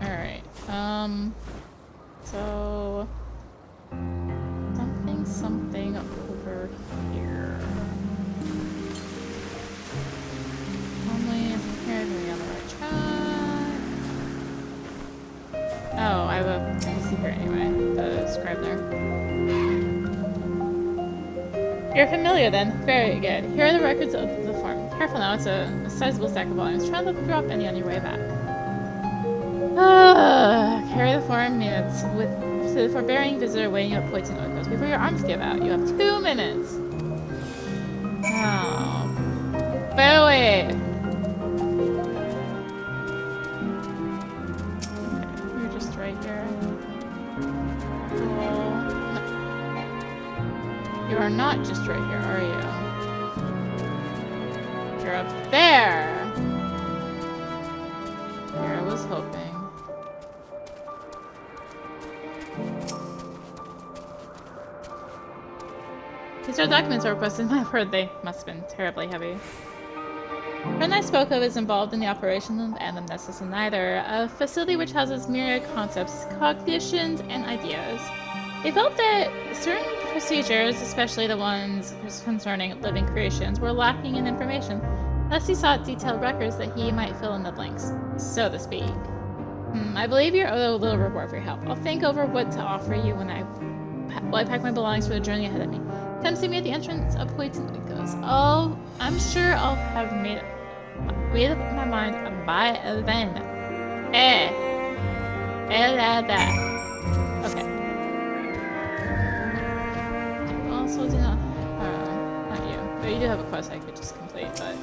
Alright, so something over here. Only here to be on the right track. Oh, I have a secret anyway, the scribe there. You're familiar then. Very good. Here are the records of the farm. Careful now, it's a sizable stack of volumes. Try not to drop any on your way back. Carry the farm minutes to the forbearing visitor waiting at Poieton Oikos. Before your arms give out, you have 2 minutes. Oh. Wait. Okay, you're just right here. Cool. No. You are not just right here, are you? You're up there! Here I was hoping. These are documents I requested. My word, they must have been terribly heavy. The friend I spoke of is involved in the operation of Anamnesis and Neither, a facility which houses myriad concepts, cognitions, and ideas. They felt that certain procedures, especially the ones concerning living creations, were lacking in information. Thus he sought detailed records that he might fill in the blanks, so to speak. I believe you're owed a little reward for your help. I'll think over what to offer you when I pack my belongings for the journey ahead of me. Come see me at the entrance of Poieton Oikos. Oh, I'm sure I'll have made up my mind by then. Okay. Also, do not you. But you do have a quest I could just complete, but...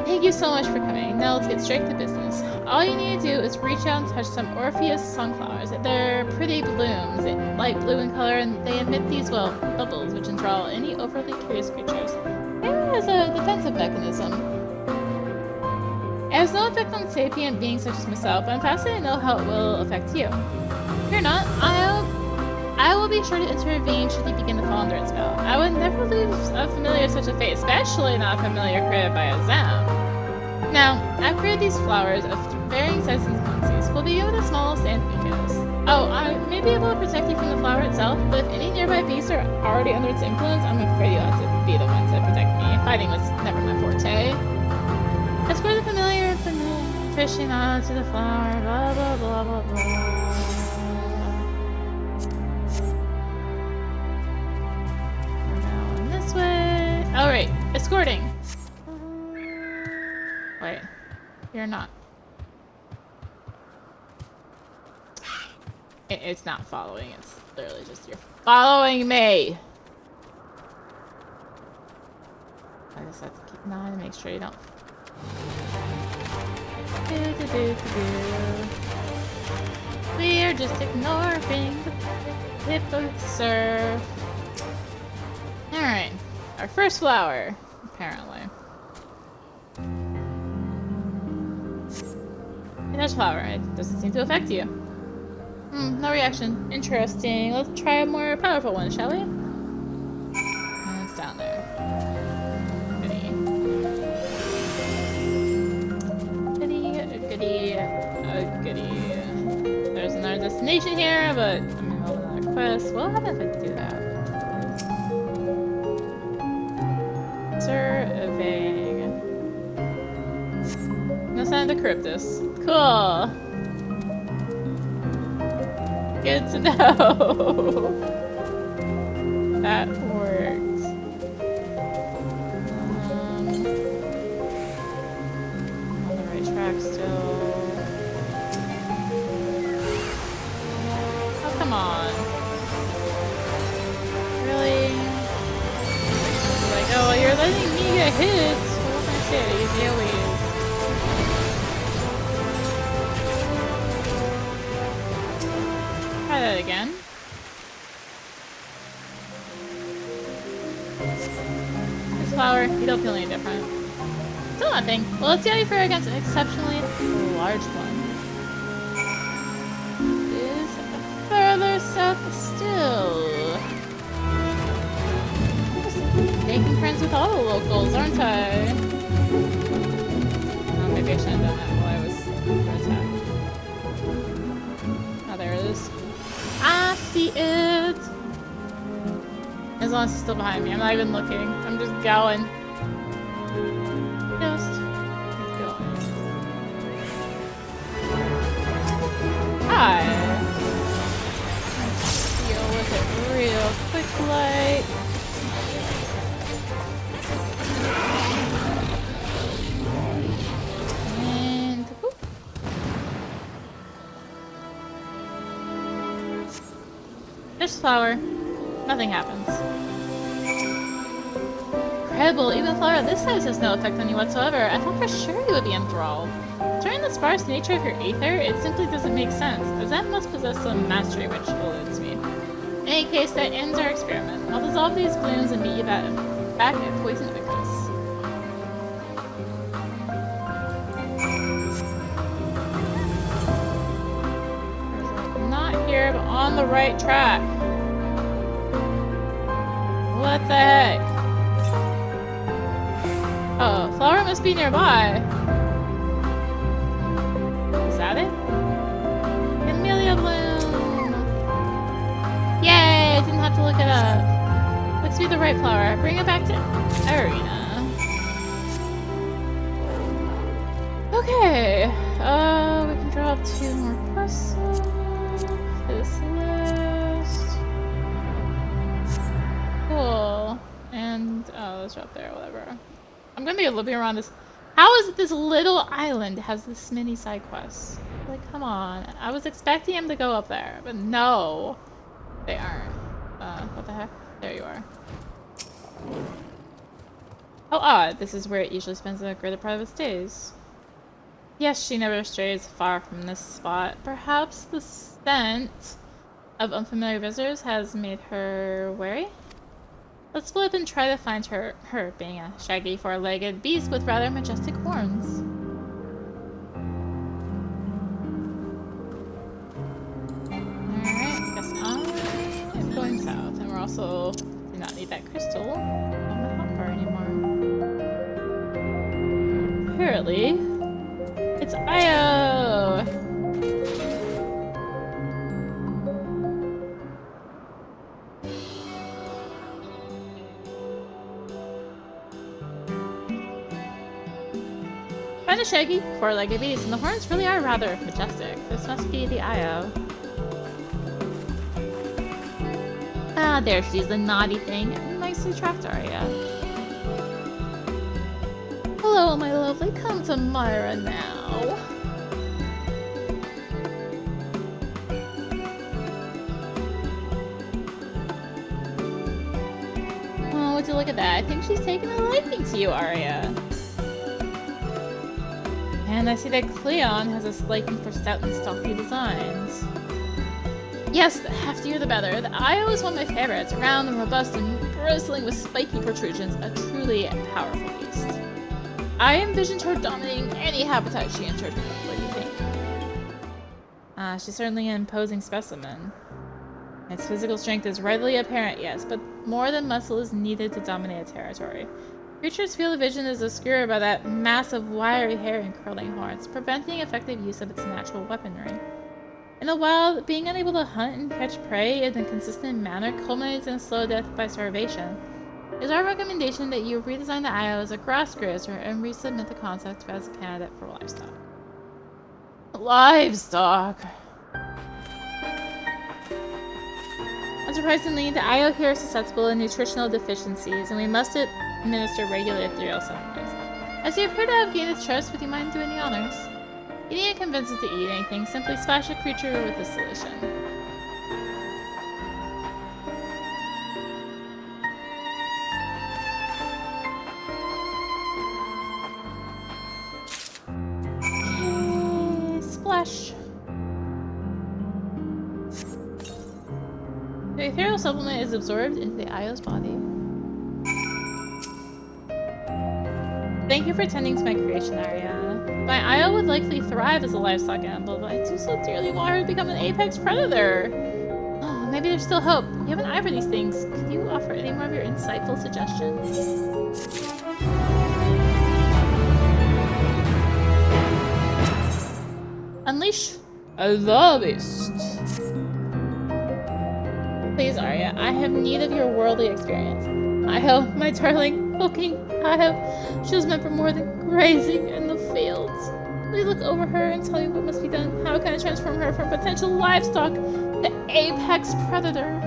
Thank you so much for coming. Now let's get straight to business. All you need to do is reach out and touch some Orpheus sunflowers. They're pretty blooms, light blue in color, and they emit these, well, bubbles, which enthrall any overly curious creatures. Maybe as a defensive mechanism. It has no effect on sapient beings such as myself, but I'm fascinated to know how it will affect you. Fear not, I will be sure to intervene should you begin to fall under its spell. I would never leave a familiar of such a fate, especially not a familiar created by a Zam. Now, I've created these flowers of varying sizes and quantities. We'll begin with the smallest and weakest. Oh, I may be able to protect you from the flower itself, but if any nearby beasts are already under its influence, I'm afraid you'll have to be the one to protect me. Fighting was never my forte. Escort the familiar fishing on to the flower, blah blah blah blah blah. Alright, escorting. Wait, you're not. It's not following, it's literally just you're following me! I just have to keep an eye to make sure you don't. We're just ignoring the tip of the surf. Alright. Our first flower, apparently. That flower, it doesn't seem to affect you. No reaction. Interesting. Let's try a more powerful one, shall we? And it's down there. Goody. There's another destination here, but I'm gonna hold another quest. What happens if I do that? Surveying. No sign of the Cryptus. Cool. Good to know. That worked. On the right track still. Oh, come on. Really? Like, oh, you're letting me get hit. What can I say? Easy always. Try that again. This flower, you don't feel any different. Still nothing. Well, let's see how you fare against an exceptionally large one. Is further south still. Making friends with all the locals, aren't I? Maybe I should have done that while I was under attack. Oh, there it is. I see it! As long as it's still behind me. I'm not even looking. I'm just going. Just going. Hi! Deal with it real quick like. And whoop. Just flower. Nothing happens. Incredible, even flower of this size has no effect on you whatsoever. I thought for sure you would be enthralled. Considering the sparse nature of your aether, it simply doesn't make sense, as that must possess some mastery which eludes me. In any case, that ends our experiment. I'll dissolve these blooms and meet you back at Poieton Oikos. Not here, but on the right track. What the heck? Oh, flower must be nearby. Is that it? Camellia bloom! Yay! I didn't have to look it up. Looks to be the right flower. Bring it back to Arena. Okay. We can draw 2 more puzzles. This list. Cool. And oh, let's drop there, whatever. I'm gonna be looping around this. How is it this little island has this many side quests? Like, come on. I was expecting him to go up there, but no. They aren't. What the heck? There you are. How odd. This is where it usually spends a greater part of its days. Yes, she never strays far from this spot. Perhaps the scent of unfamiliar visitors has made her wary? Let's split up and try to find her being a shaggy, 4-legged beast with rather majestic horns. Alright, I guess I'm going south. And we're also do not need that crystal on the hotbar anymore. Apparently, it's Io! Find a shaggy, 4-legged beast, and the horns really are rather majestic. This must be the Io. Ah, there she's, the naughty thing. Nicely trapped, Arya. Hello, my lovely. Come to Myra now. Oh, would you look at that? I think she's taken a liking to you, Arya. And I see that Cleon has a liking for stout and stocky designs. Yes, the heftier the better. The Io is one of my favorites. Round and robust and bristling with spiky protrusions. A truly powerful beast. I envisioned her dominating any habitat she entered. What do you think? She's certainly an imposing specimen. Its physical strength is readily apparent, yes, but more than muscle is needed to dominate a territory. Creature's field of vision is obscured by that mass of wiry hair and curling horns, preventing effective use of its natural weaponry. In the wild, being unable to hunt and catch prey in a consistent manner culminates in a slow death by starvation. It is our recommendation that you redesign the Io as a grass grazer and resubmit the concept as a candidate for livestock. Livestock! Unsurprisingly, the Io here is susceptible to nutritional deficiencies, and we must administer regular ethereal supplements. As you appear to have gained its trust, would you mind doing the honors? You needn't convince it to eat anything, simply splash a creature with this solution. Okay, splash. The ethereal supplement is absorbed into the Io's body. Thank you for tending to my creation, Arya. My Io would likely thrive as a livestock animal, but I do so dearly want her to become an apex predator. Oh, maybe there's still hope. You have an eye for these things. Could you offer any more of your insightful suggestions? unleash the beast. Please, Arya, I have need of your worldly experience. Io, my darling, poking Io. She was meant for more than grazing in the fields. Please look over her and tell me what must be done. How can I transform her from potential livestock to apex predator?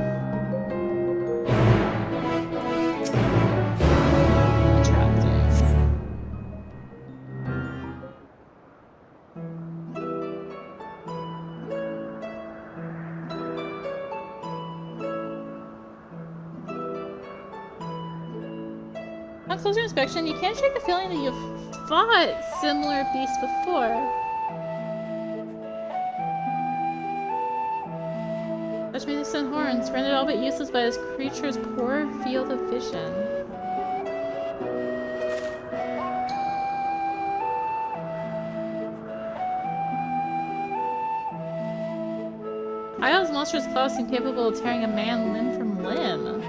On closer inspection, you can't shake the feeling that you've fought similar beasts before. Touch me the stone horns, rendered all but useless by this creature's poor field of vision. Io's monstrous claws seem capable of tearing a man limb from limb.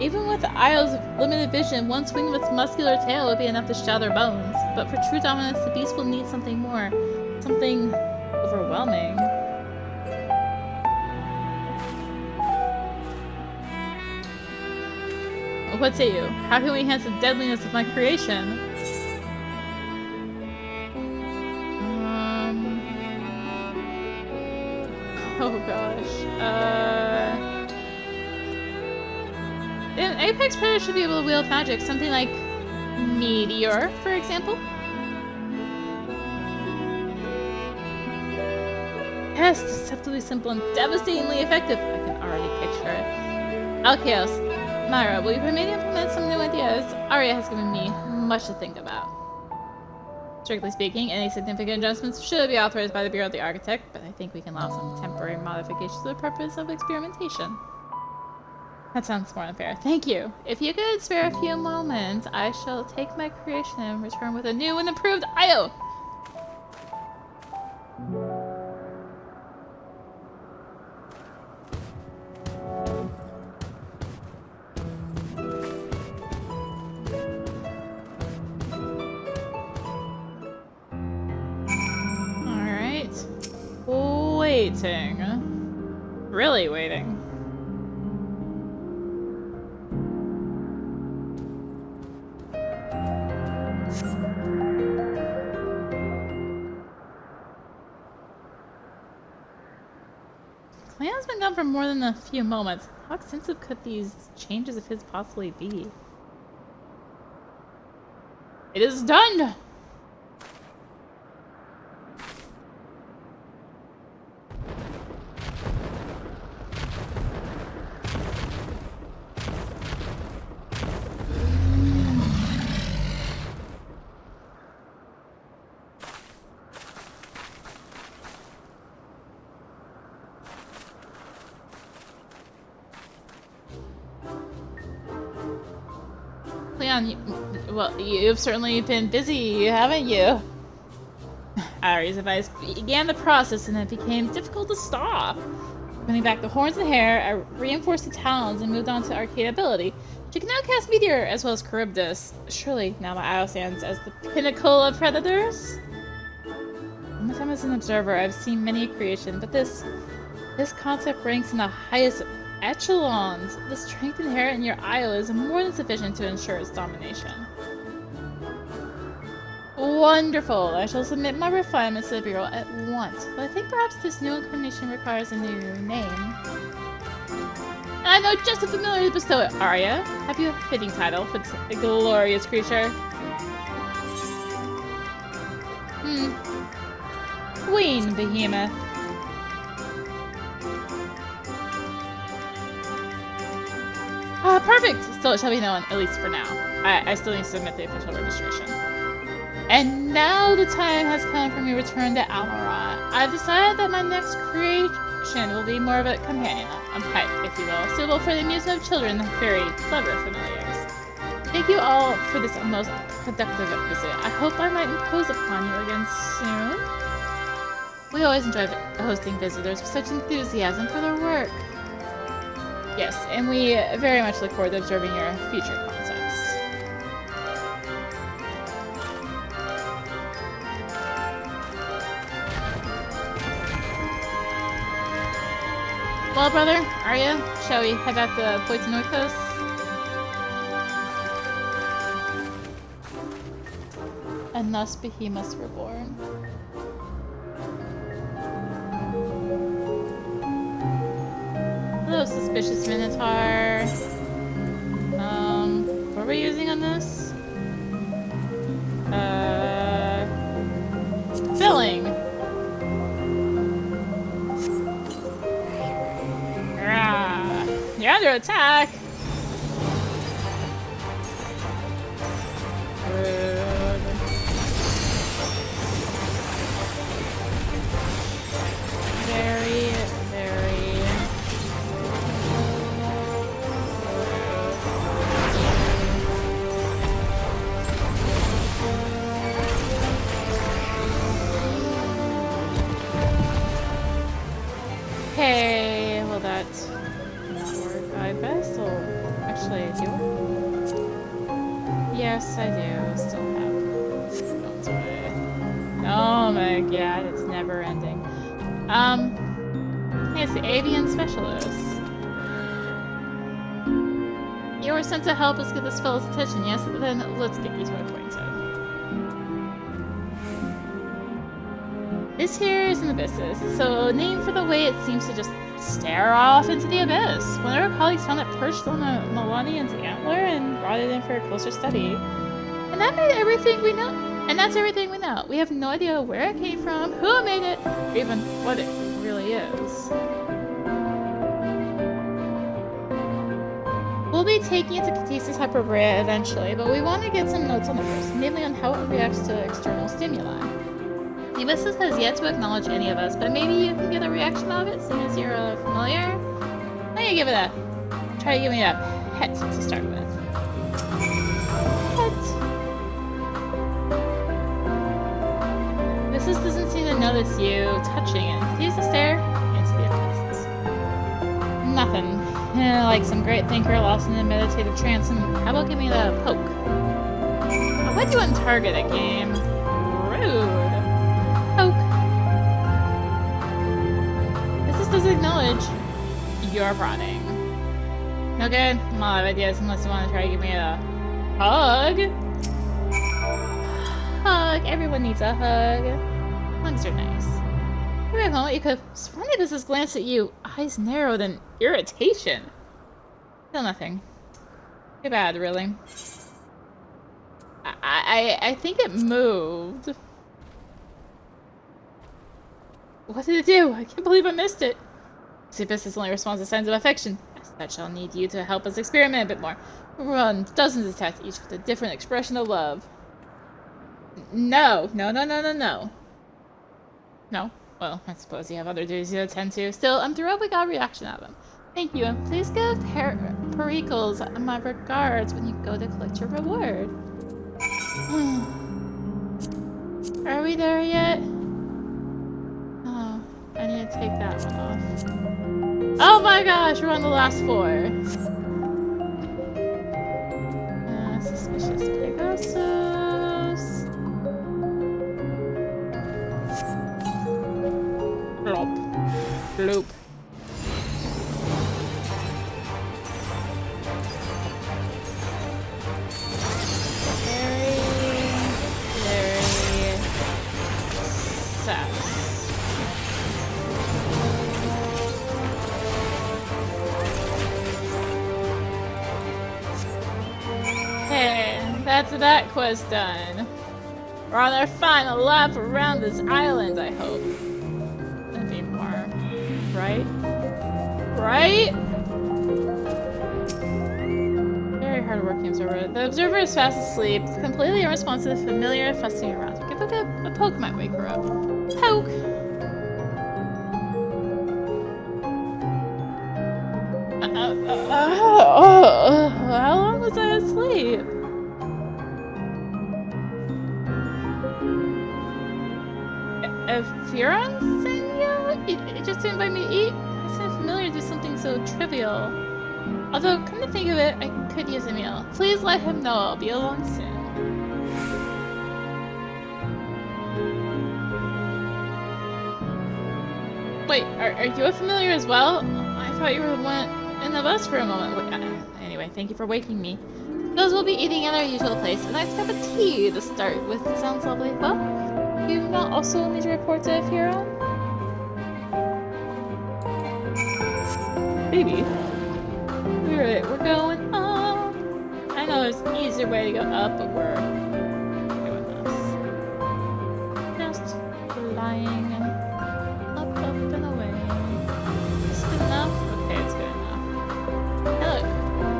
Even with Io's limited vision, one swing of its muscular tail would be enough to shatter bones. But for true dominance, the beast will need something more. Something overwhelming. What say you? How can we enhance the deadliness of my creation? Oh gosh. An apex predator should be able to wield magic, something like meteor, for example. Yes, deceptively simple and devastatingly effective. I can already picture it. Alkeos, Myra, will you permit me to implement some new ideas? Arya has given me much to think about. Strictly speaking, any significant adjustments should be authorized by the Bureau of the Architect, but I think we can allow some temporary modifications for the purpose of experimentation. That sounds more than fair. Thank you. If you could spare a few moments, I shall take my creation and return with a new and improved Io. Alright. Waiting. Really waiting. Clan's been gone for more than a few moments. How extensive could these changes of his possibly be? It is done! Well, you've certainly been busy, haven't you? Ari's advice began the process and it became difficult to stop. Putting back the horns and hair, I reinforced the talons and moved on to arcade ability. She can now cast Meteor as well as Charybdis. Surely now my Io stands as the pinnacle of predators. In my time as an observer, I've seen many creations, but this concept ranks in the highest echelons. The strength inherent in your Io is more than sufficient to ensure its domination. Wonderful! I shall submit my refinements to the Bureau at once, but I think perhaps this new incarnation requires a new name. And I know just a familiar to bestow it, Arya. Have you a fitting title for a glorious creature? Queen Behemoth. Perfect! Still, it shall be known, at least for now. I still need to submit the official registration. And now the time has come for me to return to Almarat. I've decided that my next creation will be more of a companion, a pet, if you will, suitable for the amusement of children, very clever familiars. Thank you all for this most productive visit. I hope I might impose upon you again soon. We always enjoy hosting visitors with such enthusiasm for their work. Yes, and we very much look forward to observing your future concepts. Well, brother, are you? Shall we head back to Poieton Oikos? And thus behemoths were born. Hello, suspicious minotaur. What are we using on this? Filling. You're under attack. Very. Okay, well that's not work. I best will actually do it. Yes, I do. Still have bones away. Oh my god, it's never ending. Hey, it's the avian specialist. You were sent to help us get this fellow's attention, yes? Then let's get you to acquainted. This here is an abyssus, so named for the way it seems to just stare off into the abyss. One of our colleagues found it perched on a Melanian's antler and brought it in for a closer study. And that made everything we know. And that's everything we know. We have no idea where it came from, who made it, or even what it really is. We'll be taking it to Catesis Hyperbrea eventually, but we want to get some notes on it first, namely on how it reacts to external stimuli. The Abyssus has yet to acknowledge any of us, but maybe you can get a reaction of it, since you're familiar? Let me give it a... Try to give me a pet to start with. Pet. Abyssus doesn't seem to notice you touching it. Continues to stare into the abyss. Nothing. Like some great thinker lost in a meditative trance, and how about giving it a poke? Oh, why'd you untarget it, game? Rude. Poke. This doesn't acknowledge your prodding. No good? I'm all out of ideas unless you want to try to give me a hug. Hug. Everyone needs a hug. Hugs are nice. For a moment, you could sworn the business glanced at you, eyes narrowed in irritation. Still nothing. Too bad, really. I think it moved. What did it do? I can't believe I missed it. The business only responds to signs of affection. As such, I'll need you to help us experiment a bit more. Run dozens of tests, each with a different expression of love. No. No. Well, I suppose you have other duties to attend to. Still, I'm thrilled we got a reaction out of them. Thank you, and please give Pericles my regards when you go to collect your reward. Are we there yet? Oh, I need to take that one off. Oh my gosh, we're on the last 4. Suspicious Pegasus. Plop. Bloop. Very sad. Okay, that's that quest done. We're on our final lap around this island, I hope. That'd be more, right? Right? Very hard-working observer. The observer is fast asleep, completely unresponsive, familiar, fussing around. Give a poke might wake her up. Poke! How long was I asleep? If Firon sent you just to invite me to eat, I sound familiar to something so trivial. Although, come to think of it, I could use a meal. Please let him know I'll be along soon. Wait, are you a familiar as well? I thought you were one of us for a moment. Wait, anyway, thank you for waking me. Those will be eating at our usual place. A nice cup of tea to start with. Sounds lovely. Well, you not also need to report to Firon? Baby. Alright, we're going up. I know there's an easier way to go up, but we're doing this. Just flying up and away. Is it good enough? Okay, it's good enough. Hey look,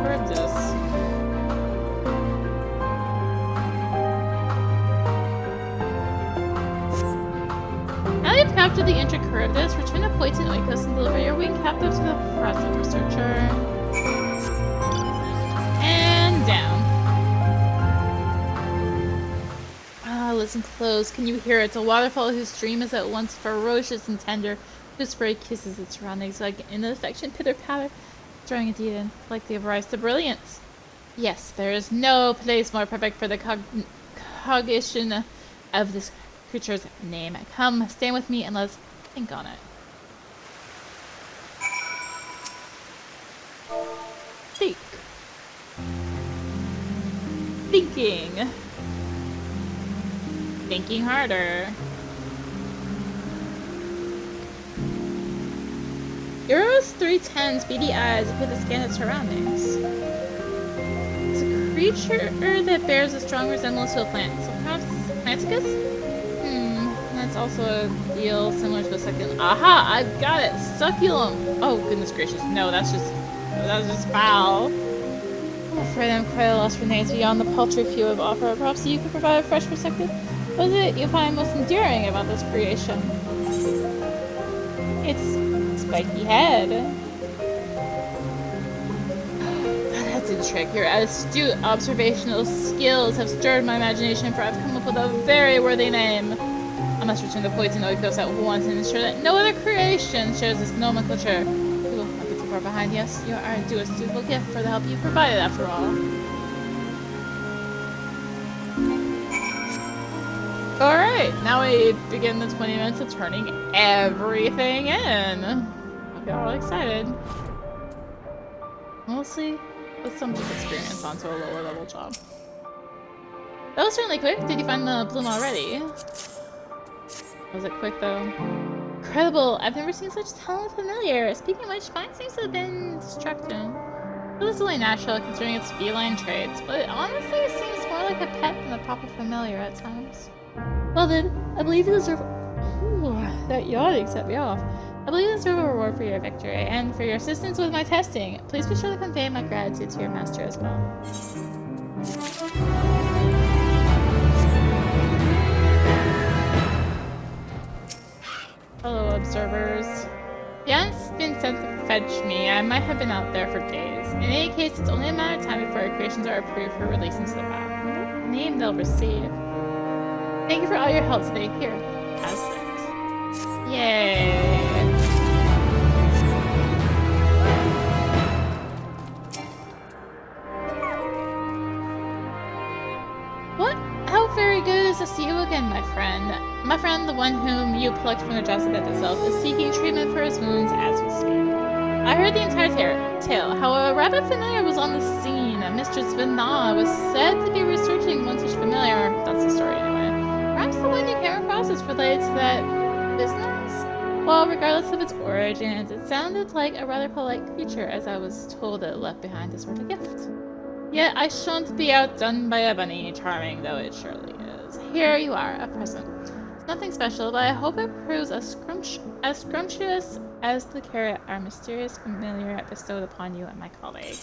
Charybdis. Now you've captured the injured Charybdis, return to Poieton Oikos and deliver your wing captive to the Fossil researcher. And down. Ah, listen close. Can you hear it? It's a waterfall whose stream is at once ferocious and tender, whose spray kisses its surroundings like an affection pitter-patter, drawing it in like the rise to brilliance. Yes, there is no place more perfect for the cognition of this creature's name. Come, stand with me and let's think on it. Think. Thinking. Thinking harder. Euro's 310's beady eyes put the scan of surroundings. It's a creature that bears a strong resemblance to a plant. So perhaps Planticus? That's also a deal similar to a succulent. Aha! I've got it! Succulent! Oh, goodness gracious. No, that's just foul. I'm afraid I'm quite a loss for names beyond the paltry few I've offered. Perhaps you could provide a fresh perspective? What is it you find most endearing about this creation? Its spiky head. That's a trick. Your astute observational skills have stirred my imagination, for I've come up with a very worthy name. I must return to Poieton Oikos at once and ensure that no other creation shares this nomenclature. You will not be too far behind. Yes, you are due a suitable gift for the help you provided, after all. Alright, now we begin the 20 minutes of turning everything in. Hope you're all excited. Mostly with some experience onto a lower level job. That was certainly quick. Did you find the bloom already? Was it quick though? Incredible! I've never seen such talent familiar. Speaking of which, mine seems to have been distracting. This is only natural considering its feline traits, but honestly it seems more like a pet than a proper familiar at times. Well then, I believe you deserve— Ooh, that yawning set me off. I believe you deserve a reward for your victory, and for your assistance with my testing. Please be sure to convey my gratitude to your master as well. Hello, observers. You haven't been sent to fetch me. I might have been out there for days. In any case, it's only a matter of time before our creations are approved for release into the wild. What name they'll receive. Thank you for all your help today. Here, as thanks. Yay! What? How very good is to see you again, my friend. My friend, the one whom you plucked from the jaws of death itself, is seeking treatment for his wounds as we speak. I heard the entire tale, how a rabbit familiar was on the scene. Mistress Vana was said to be researching one such familiar. That's the story anyway. Perhaps the one you came across is related to that business? Well, regardless of its origins, it sounded like a rather polite creature, as I was told it left behind a sort of gift. Yet I shan't be outdone by a bunny, charming though it surely is. Here you are, a present. It's nothing special, but I hope it proves as scrumptious as the carrot our mysterious familiar bestowed upon you and my colleague.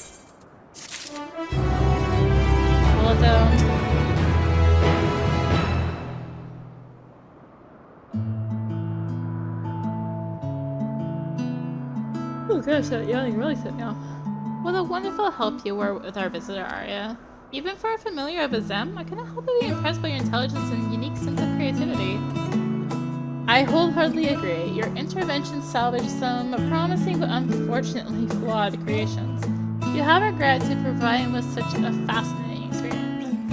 Hello, oh gosh, that yawning really set me off. What a wonderful help you were with our visitor, Arya. Even for a familiar of a Zem, I couldn't help but be impressed by your intelligence and unique sense of creativity. I wholeheartedly agree. Your intervention salvaged some promising but unfortunately flawed creations. You have our gratitude for providing with such a fascinating experience.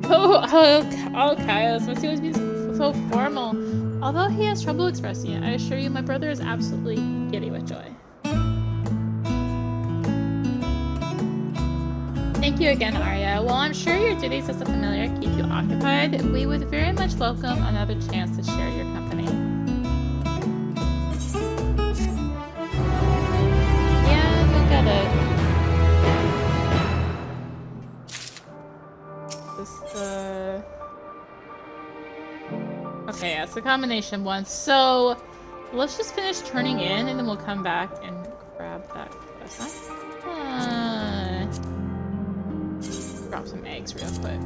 Oh, Caius must always be so formal. Although he has trouble expressing it, I assure you my brother is absolutely giddy with joy. Thank you again, Arya. While I'm sure your duties as a familiar keep you occupied, we would very much welcome another chance to share your company. Yeah, you'll get it. Okay, yeah, it's the combination one. So, let's just finish turning in, and then we'll come back and grab that quest. Drop some eggs real quick.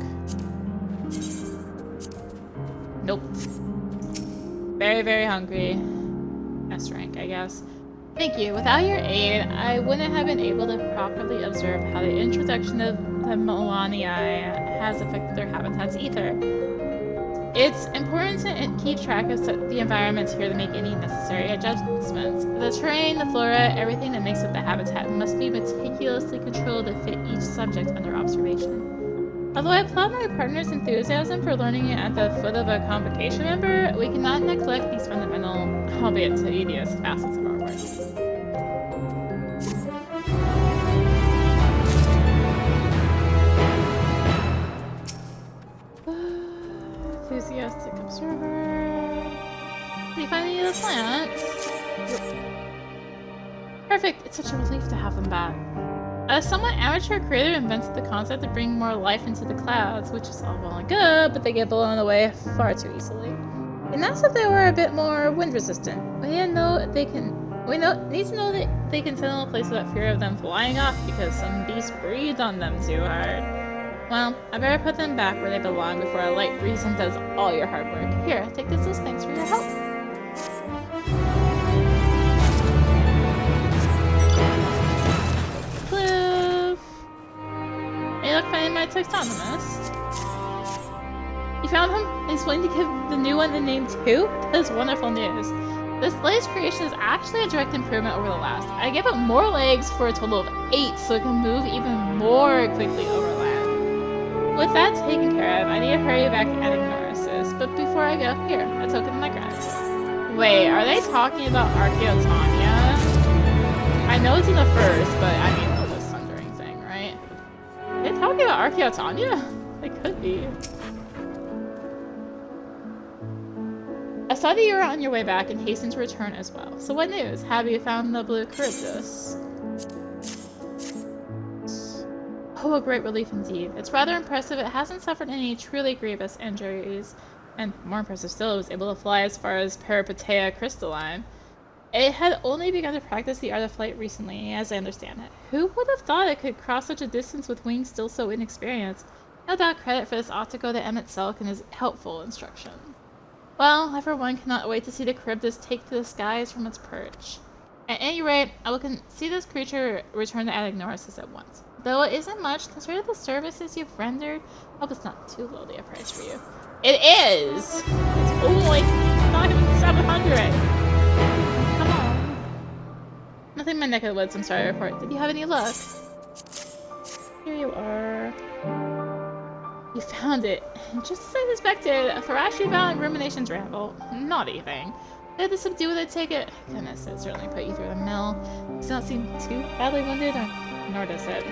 Nope. Very, very hungry. S rank, I guess. Thank you. Without your aid, I wouldn't have been able to properly observe how the introduction of the Melanii has affected their habitats either. It's important to keep track of the environments here to make any necessary adjustments. The terrain, the flora, everything that makes up the habitat must be meticulously controlled to fit each subject under observation. Although I applaud my partner's enthusiasm for learning it at the foot of a convocation member, we cannot neglect these fundamental, albeit tedious, facets of our work. Enthusiastic observer. Did you find any of the plants? Perfect! It's such a relief to have them back. A somewhat amateur creator invented the concept to bring more life into the clouds, which is all well and good, but they get blown away far too easily. And that's if they were a bit more wind resistant. We need to know that they can settle in a place without fear of them flying off because some beast breathed on them too hard. Well, I better put them back where they belong before a light breeze undoes all your hard work. Here, take this as thanks for your help. Cliff! Hey, look, finding my taxonomist. You found him? He's willing to give the new one the name too? That is wonderful news. This latest creation is actually a direct improvement over the last. I gave it more legs for a total of 8 so it can move even more quickly over land. With that taken care of, I need to hurry back to Anagnosis, but before I go, here, a token of my gratitude. Wait, are they talking about Archaeotania? I know it's in the first, but I mean the Sundering thing, right? Are they talking about Archaeotania? They could be. I saw that you were on your way back and hastened to return as well. So what news? Have you found the blue Charybdis? Oh, a great relief indeed. It's rather impressive it hasn't suffered any truly grievous injuries, and more impressive still, it was able to fly as far as Peripatea crystalline. It had only begun to practice the art of flight recently, as I understand it. Who would have thought it could cross such a distance with wings still so inexperienced? No doubt credit for this ought to go to Emmett Selk and his helpful instruction. Well, I for one cannot wait to see the Charybdis take to the skies from its perch. At any rate, I will see this creature return to Anagnosis at once. Though it isn't much, consider the services you've rendered. Hope it's not too lowly a price for you. It is! It's only not even 700! Come on. Nothing in my neck of the woods, I'm sorry to report. Did you have any luck? Here you are. You found it. Just as I suspected, a Thrashi bound ruminations ramble. Naughty thing. They had to subdue it, I take it. Goodness, it certainly put you through the mill. Does not seem too badly wounded, nor does it.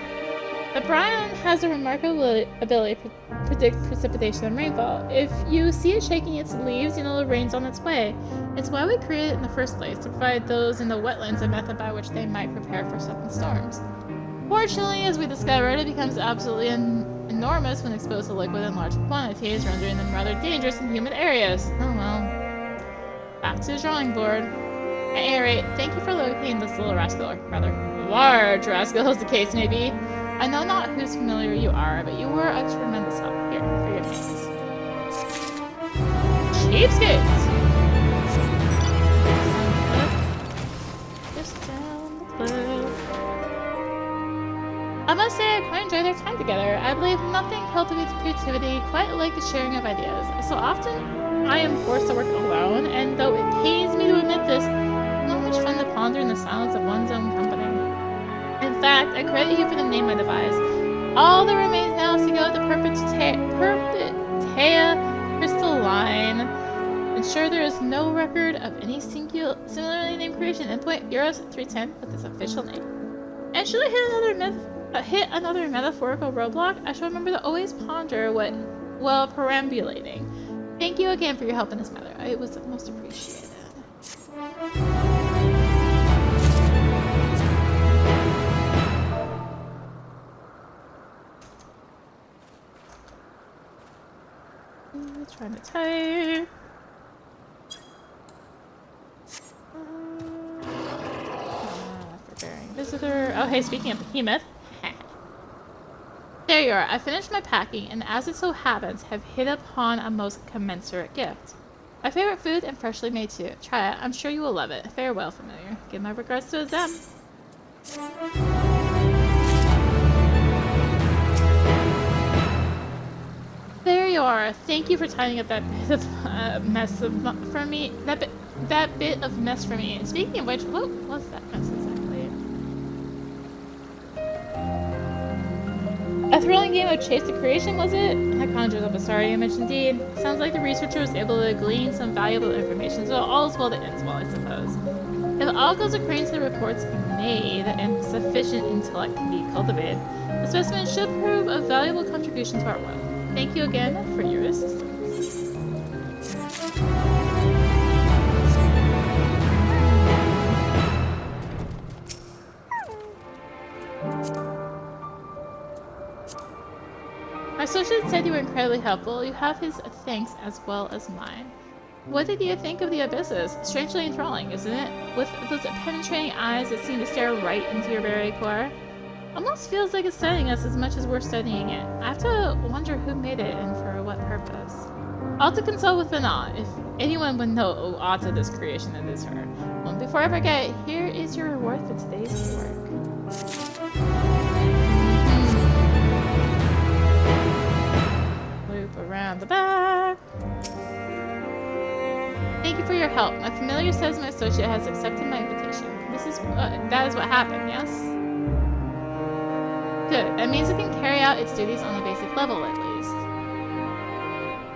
The Brian has a remarkable ability to predict precipitation and rainfall. If you see it shaking its leaves, you know the rain's on its way. It's why we created it in the first place, to provide those in the wetlands a method by which they might prepare for sudden storms. Fortunately, as we discovered, it becomes absolutely enormous when exposed to liquid in large quantities, rendering them rather dangerous in humid areas. Oh well. Back to the drawing board. At any rate, thank you for locating this little rascal, or rather, large rascal as the case may be. I know not whose familiar you are, but you were a tremendous help. Here, for your pains. Cheapskates! Just down the cliff. I must say, I quite enjoy their time together. I believe nothing cultivates creativity quite like the sharing of ideas. So often, I am forced to work alone, and though it pains me to admit this, it's not much fun to ponder in the silence of one's own company. In fact, I credit you for the name I devised. All that remains now is to go to Perpetea Crystalline. Ensure there is no record of any similarly named creation. Endpoint Euros 310 with this official name. And should I hit another metaphorical roadblock, I shall remember to always ponder while perambulating. Thank you again for your help in this matter. It was most appreciated. Trying to type. Forbearing visitor. Oh, hey, speaking of behemoth. There you are. I finished my packing, and as it so happens, have hit upon a most commensurate gift. My favorite food, and freshly made too. Try it. I'm sure you will love it. Farewell, familiar. Give my regards to them. There you are. Thank you for tidying up that bit of mess for me. That bit of mess for me. Speaking of which, what was that mess exactly? A thrilling game of Chase the Creation, was it? That conjures up a sorry image indeed. Sounds like the researcher was able to glean some valuable information, so all is well that ends well, I suppose. If all goes according to the reports made and sufficient intellect can be cultivated, the specimen should prove a valuable contribution to our world. Thank you again for your assistance. My associate said you were incredibly helpful. You have his thanks as well as mine. What did you think of the abysses? Strangely enthralling, isn't it? With those penetrating eyes that seem to stare right into your very core. Almost feels like it's studying us as much as we're studying it. I have to wonder who made it and for what purpose. I'll have to consult with Vanna if anyone would know who authored this creation that is her. Well, before I forget, here is your reward for today's work. Loop around the back. Thank you for your help. My familiar says my associate has accepted my invitation. That is what happened, yes? Good. That means it can carry out its duties on a basic level, at least.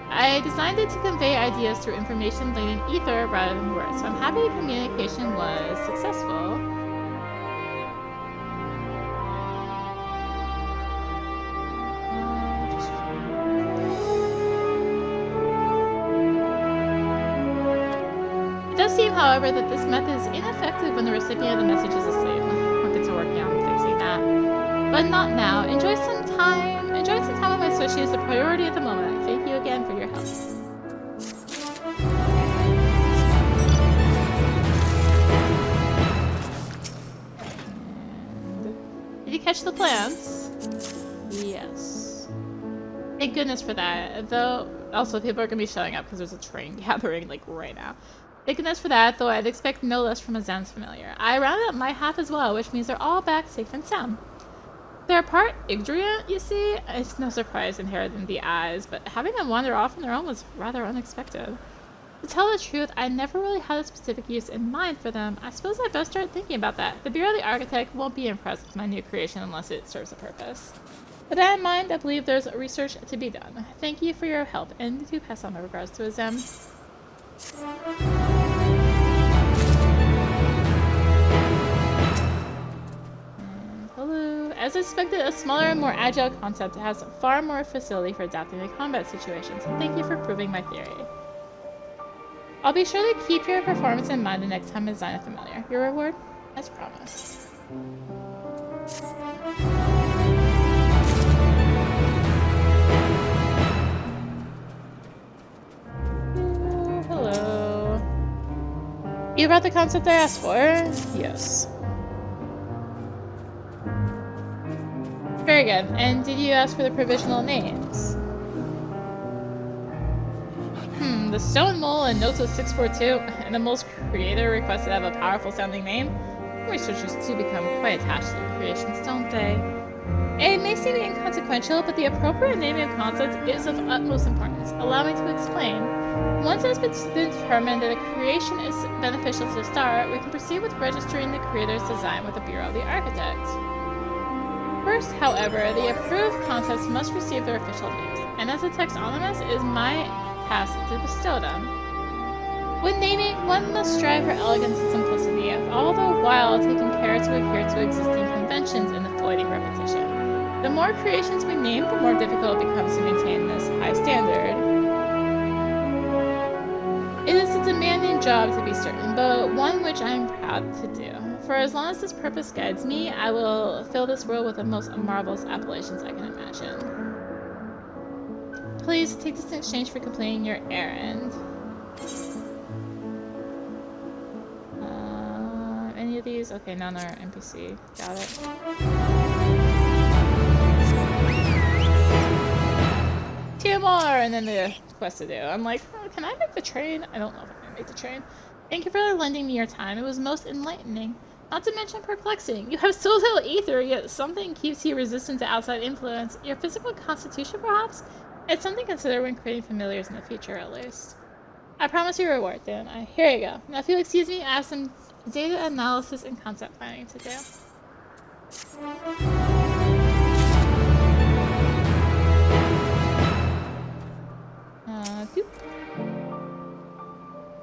I designed it to convey ideas through information laid in ether rather than words, so I'm happy the communication was successful. It does seem, however, that this method is ineffective when the recipient of the message is asleep. I'll get to work on fixing that. But not now. Enjoy some time with my associate is the priority at the moment. Thank you again for your help. Did you catch the plants? Yes. Thank goodness for that. Though, also people are going to be showing up because there's a train gathering like right now. Thank goodness for that, though I'd expect no less from a Zan's familiar. I rounded up my half as well, which means they're all back safe and sound. They're part Yggdrasil, you see? It's no surprise inherent in the eyes, but having them wander off on their own was rather unexpected. To tell the truth, I never really had a specific use in mind for them. I suppose I'd best start thinking about that. The Bureau of the Architect won't be impressed with my new creation unless it serves a purpose. With that in mind, I believe there's research to be done. Thank you for your help, and do pass on my regards to Azem. Hello. As expected, a smaller and more agile concept has far more facility for adapting to combat situations. Thank you for proving my theory. I'll be sure to keep your performance in mind the next time I design a familiar. Your reward? As promised. Hello. You brought the concept I asked for? Yes. Very good. And did you ask for the provisional names? The Stone Mole and Notes of 642, and the Mole's creator requested to have a powerful sounding name. Researchers do become quite attached to their creations, don't they? It may seem inconsequential, but the appropriate naming of concepts is of utmost importance. Allow me to explain. Once it has been determined that a creation is beneficial to the start, we can proceed with registering the creator's design with the Bureau of the Architect. First, however, the approved concepts must receive their official names, and as a taxonomist, it is my task to bestow them. When naming, one must strive for elegance and simplicity, all the while taking care to adhere to existing conventions and avoiding repetition. The more creations we name, the more difficult it becomes to maintain this high standard. It is a demanding job to be certain, but one which I am proud to do. For as long as this purpose guides me, I will fill this world with the most marvelous appellations I can imagine. Please take this in exchange for completing your errand. Any of these? Okay, none are NPC. Got it. Two more, and then the quest to do. I'm like, oh, can I make the train? I don't know if I can make the train. Thank you for lending me your time. It was most enlightening. Not to mention perplexing. You have so little ether, yet something keeps you resistant to outside influence. Your physical constitution, perhaps? It's something to consider when creating familiars in the future, at least. I promise you a reward, then. Here you go. Now, if you'll excuse me, I have some data analysis and concept planning to do. Doop.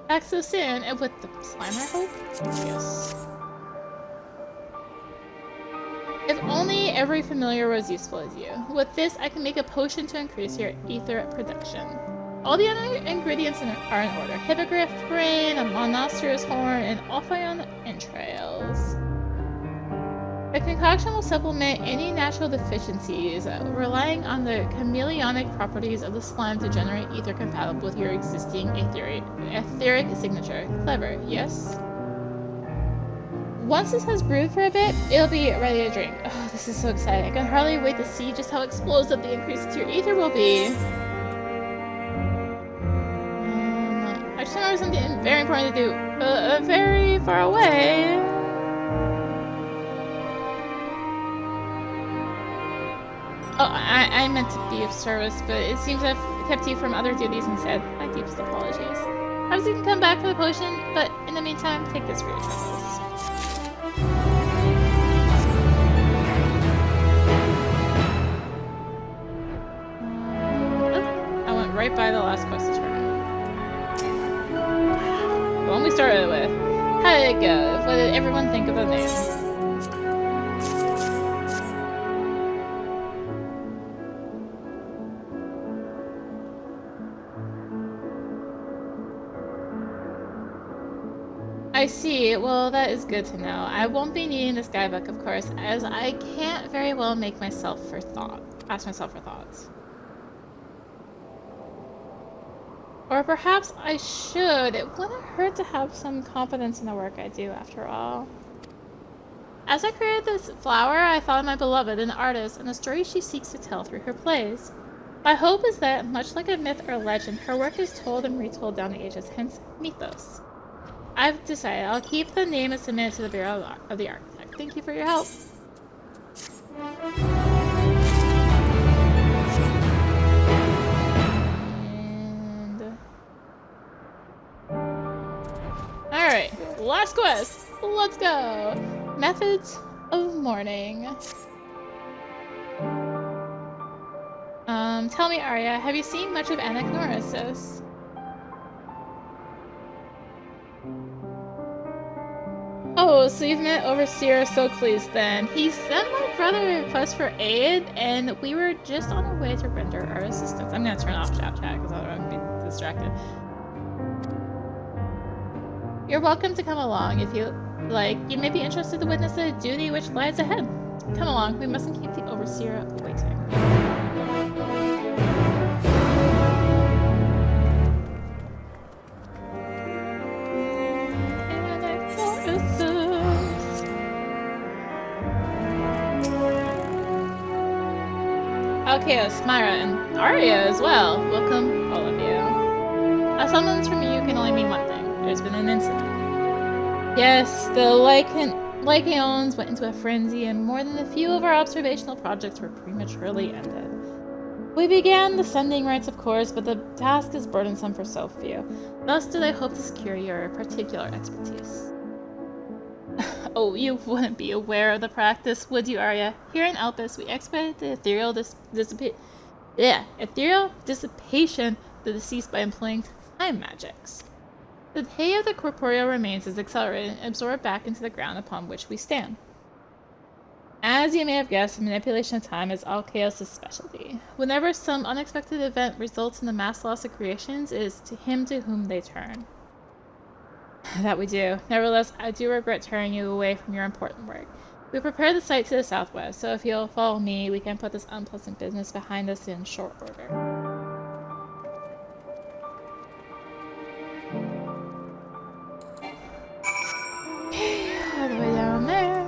Back so soon, and with the slime, I hope? Yes. If only every familiar was useful as you. With this, I can make a potion to increase your ether production. All the other ingredients are in order. Hippogriff brain, a monoceros horn, and Ophion entrails. The concoction will supplement any natural deficiencies, relying on the chameleonic properties of the slime to generate ether compatible with your existing etheric signature. Clever, yes? Once this has brewed for a bit, it'll be ready to drink. Oh, this is so exciting. I can hardly wait to see just how explosive the increase to your ether will be. I just remember something very important to do. Very far away. Oh, I meant to be of service, but it seems I've kept you from other duties instead. My deepest apologies. Perhaps you can come back for the potion, but in the meantime, take this for your troubles. I went right by the last quest turn. The one we started with. How did it go? What did everyone think of the name? I see. Well, that is good to know. I won't be needing this guidebook, of course, as I can't very well ask myself for thoughts. Or perhaps I should. It wouldn't hurt to have some confidence in the work I do, after all. As I created this flower, I thought of my beloved, an artist, and the story she seeks to tell through her plays. My hope is that, much like a myth or legend, her work is told and retold down the ages, hence mythos. I've decided I'll keep the name and submit it to the Bureau of the Architect. Thank you for your help. Alright, last quest. Let's go. Methods of mourning. Tell me, Arya, have you seen much of Anagnorisis? Oh, so you've met Overseer Socles then. He sent my brother a request for aid, and we were just on our way to render our assistance. I'm gonna turn off chat because I don't want to be distracted. You're welcome to come along if you like. You may be interested to witness the duty which lies ahead. Come along, we mustn't keep the Overseer waiting. Okay, Smyra and Arya as well. Welcome, all of you. A summons from you can only mean one thing. There's been an incident. Yes, the Lycaons went into a frenzy, and more than a few of our observational projects were prematurely ended. We began the sending rites, of course, but the task is burdensome for so few. Thus did I hope to secure your particular expertise. Oh, you wouldn't be aware of the practice, would you, Arya? Here in Elpis, we expedite the ethereal dissipation of the deceased by employing time magics. The decay of the corporeal remains is accelerated and absorbed back into the ground upon which we stand. As you may have guessed, manipulation of time is Alkeos' specialty. Whenever some unexpected event results in the mass loss of creations, it is to him to whom they turn. That we do. Nevertheless, I do regret turning you away from your important work. We prepared the site to the southwest, so if you'll follow me, we can put this unpleasant business behind us in short order. Okay, all the way down there.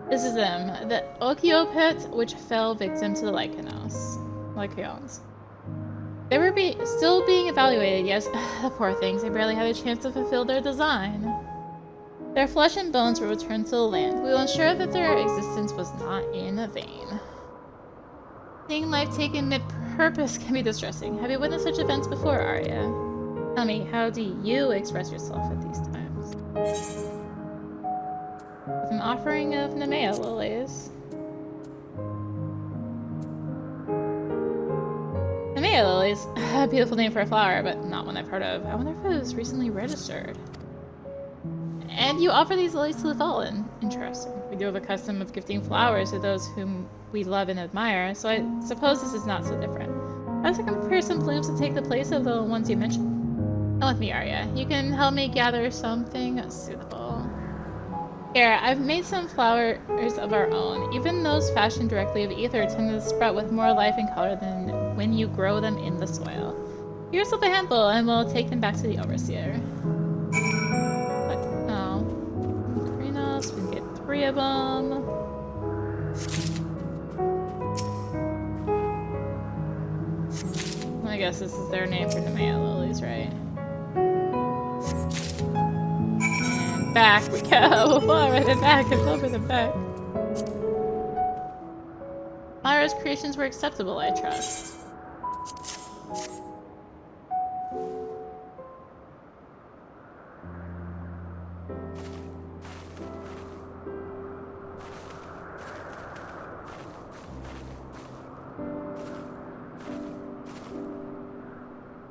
This is them, the Okio pit, which fell victim to the Lycaons. They were still being evaluated, yes. The poor things, they barely had a chance to fulfill their design. Their flesh and bones were returned to the land. We will ensure that their existence was not in vain. Seeing life taken mid-purpose can be distressing. Have you witnessed such events before, Arya? Tell me, how do you express yourself at these times? With an offering of Nemea lilies. Nemea lilies? A beautiful name for a flower, but not one I've heard of. I wonder if it was recently registered. And you offer these lilies to the fallen. Interesting. We do have a custom of gifting flowers to those whom we love and admire, so I suppose this is not so different. Perhaps I can prepare some blooms to take the place of the ones you mentioned. Come with me, Arya. You can help me gather something suitable. Here, I've made some flowers of our own. Even those fashioned directly of ether tend to sprout with more life and color than when you grow them in the soil. Give yourself a handful, and we'll take them back to the overseer. But, no. Krinos, we can get 3 of them. I guess this is their name for Nemea lilies, right? And back we go! Over the back and over the back. Myra's creations were acceptable, I trust.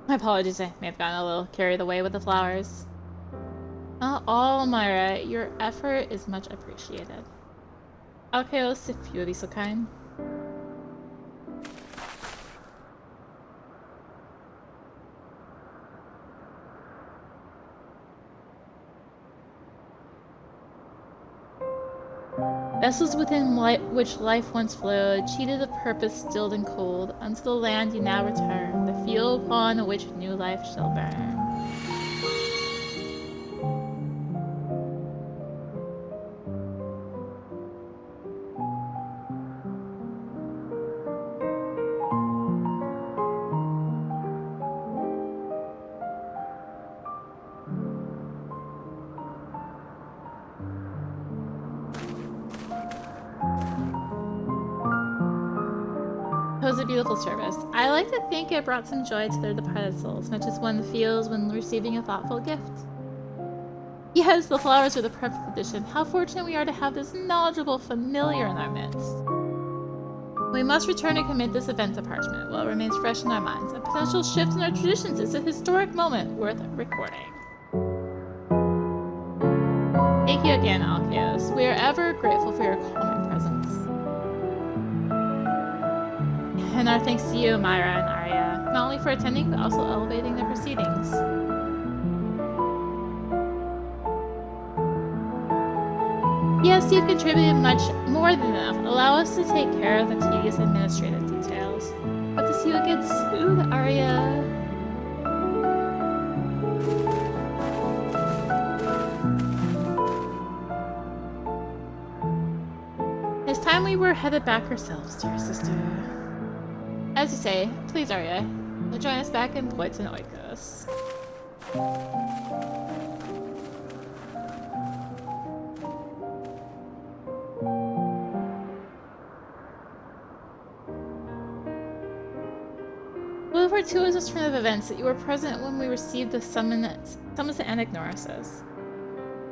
My apologies, I may have gotten a little carried away with the flowers. Not all, Myra. Your effort is much appreciated. Alkeos, if you would be so kind. Vessels within which life once flowed, cheated of purpose, stilled and cold, unto the land you now return, the fuel upon which new life shall burn. It was a beautiful service. I like to think it brought some joy to their departed souls, much as one feels when receiving a thoughtful gift. Yes, the flowers are the perfect addition. How fortunate we are to have this knowledgeable familiar in our midst. We must return and commit this event to parchment while it remains fresh in our minds. A potential shift in our traditions is a historic moment worth recording. Thank you again, Alkeos. We are ever grateful for your calming presence. And our thanks to you, Myra and Arya, not only for attending, but also elevating the proceedings. Yes, you've contributed much more than enough. Allow us to take care of the tedious administrative details. Hope to see you again soon, Arya. It's time we were headed back ourselves, dear sister. As you say, please, Arya, join us back in Poieton Oikos. We'll refer to as a string of events that you were present when we received the summons to Anagnorisis.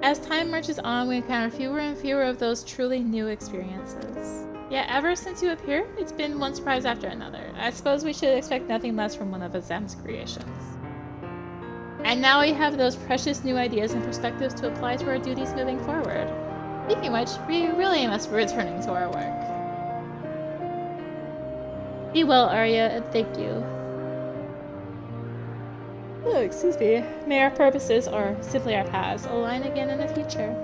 As time marches on, we encounter fewer and fewer of those truly new experiences. Yet ever since you appeared, it's been one surprise after another. I suppose we should expect nothing less from one of Azem's creations. And now we have those precious new ideas and perspectives to apply to our duties moving forward. Speaking of which, we really must be returning to our work. Be well, Arya, and thank you. Oh, excuse me. May our purposes, or simply our paths, align again in the future.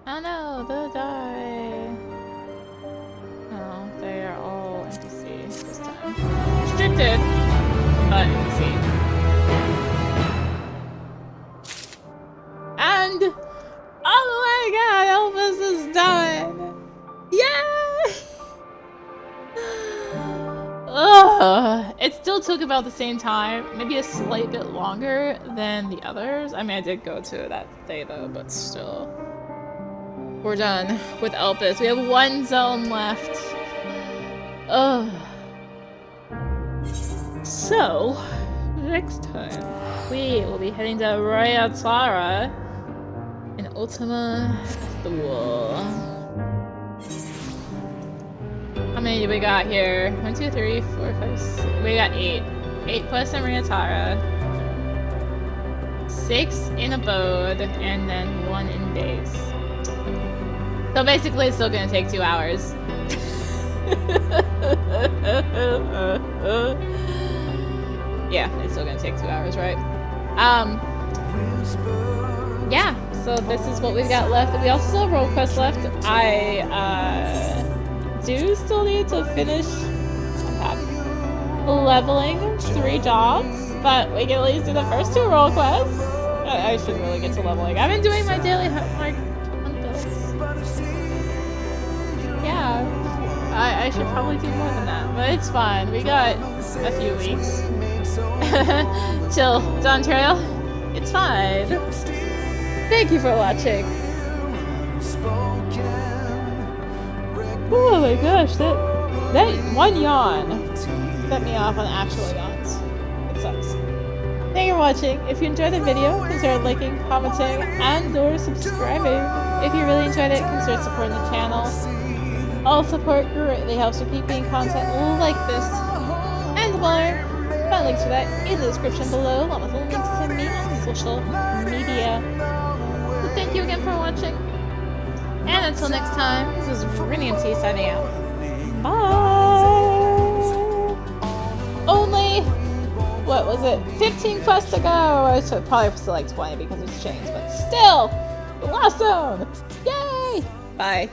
Oh no, they'll die. Oh, they are all NPC this time. Restricted, but NPC. And oh my god, Elpis is done! Yay! Ugh. It still took about the same time, maybe a slight bit longer than the others. I mean, I did go to that day though, but still. We're done with Elpis. We have one zone left. Ugh. So, next time, we will be heading to Rayatara in Ultima Thule. How many do we got here? 1, 2, 3, 4, 5, 6. We got 8. 8 plus in Rayatara. 6 in Abode, and then 1 in Days. So basically it's still gonna take 2 hours. Yeah, it's still gonna take 2 hours, right? Yeah, so this is what we've got left. We also still have role quest left. I do still need to finish leveling 3 jobs, but we can at least do the first 2 role quests. I should really get to leveling. I've been doing my daily hunt builds. Yeah, I should probably do more than that, but it's fine. We got a few weeks. Till Dawn Trail. It's fine. Thank you for watching. Oh my gosh, that one yawn set me off on actual yawns. It sucks. Thank you for watching. If you enjoyed the video, consider liking, commenting, and or subscribing. If you really enjoyed it, consider supporting the channel. All support greatly helps with keeping content like this and more. Find links for that in the description below, along with links to me on social media. So thank you again for watching. And until next time, this is Rinianty signing out. Bye! Only, what was it, 15 quests to go! I should probably still like 20 because it's changed, but still! The last zone! Yay! Bye.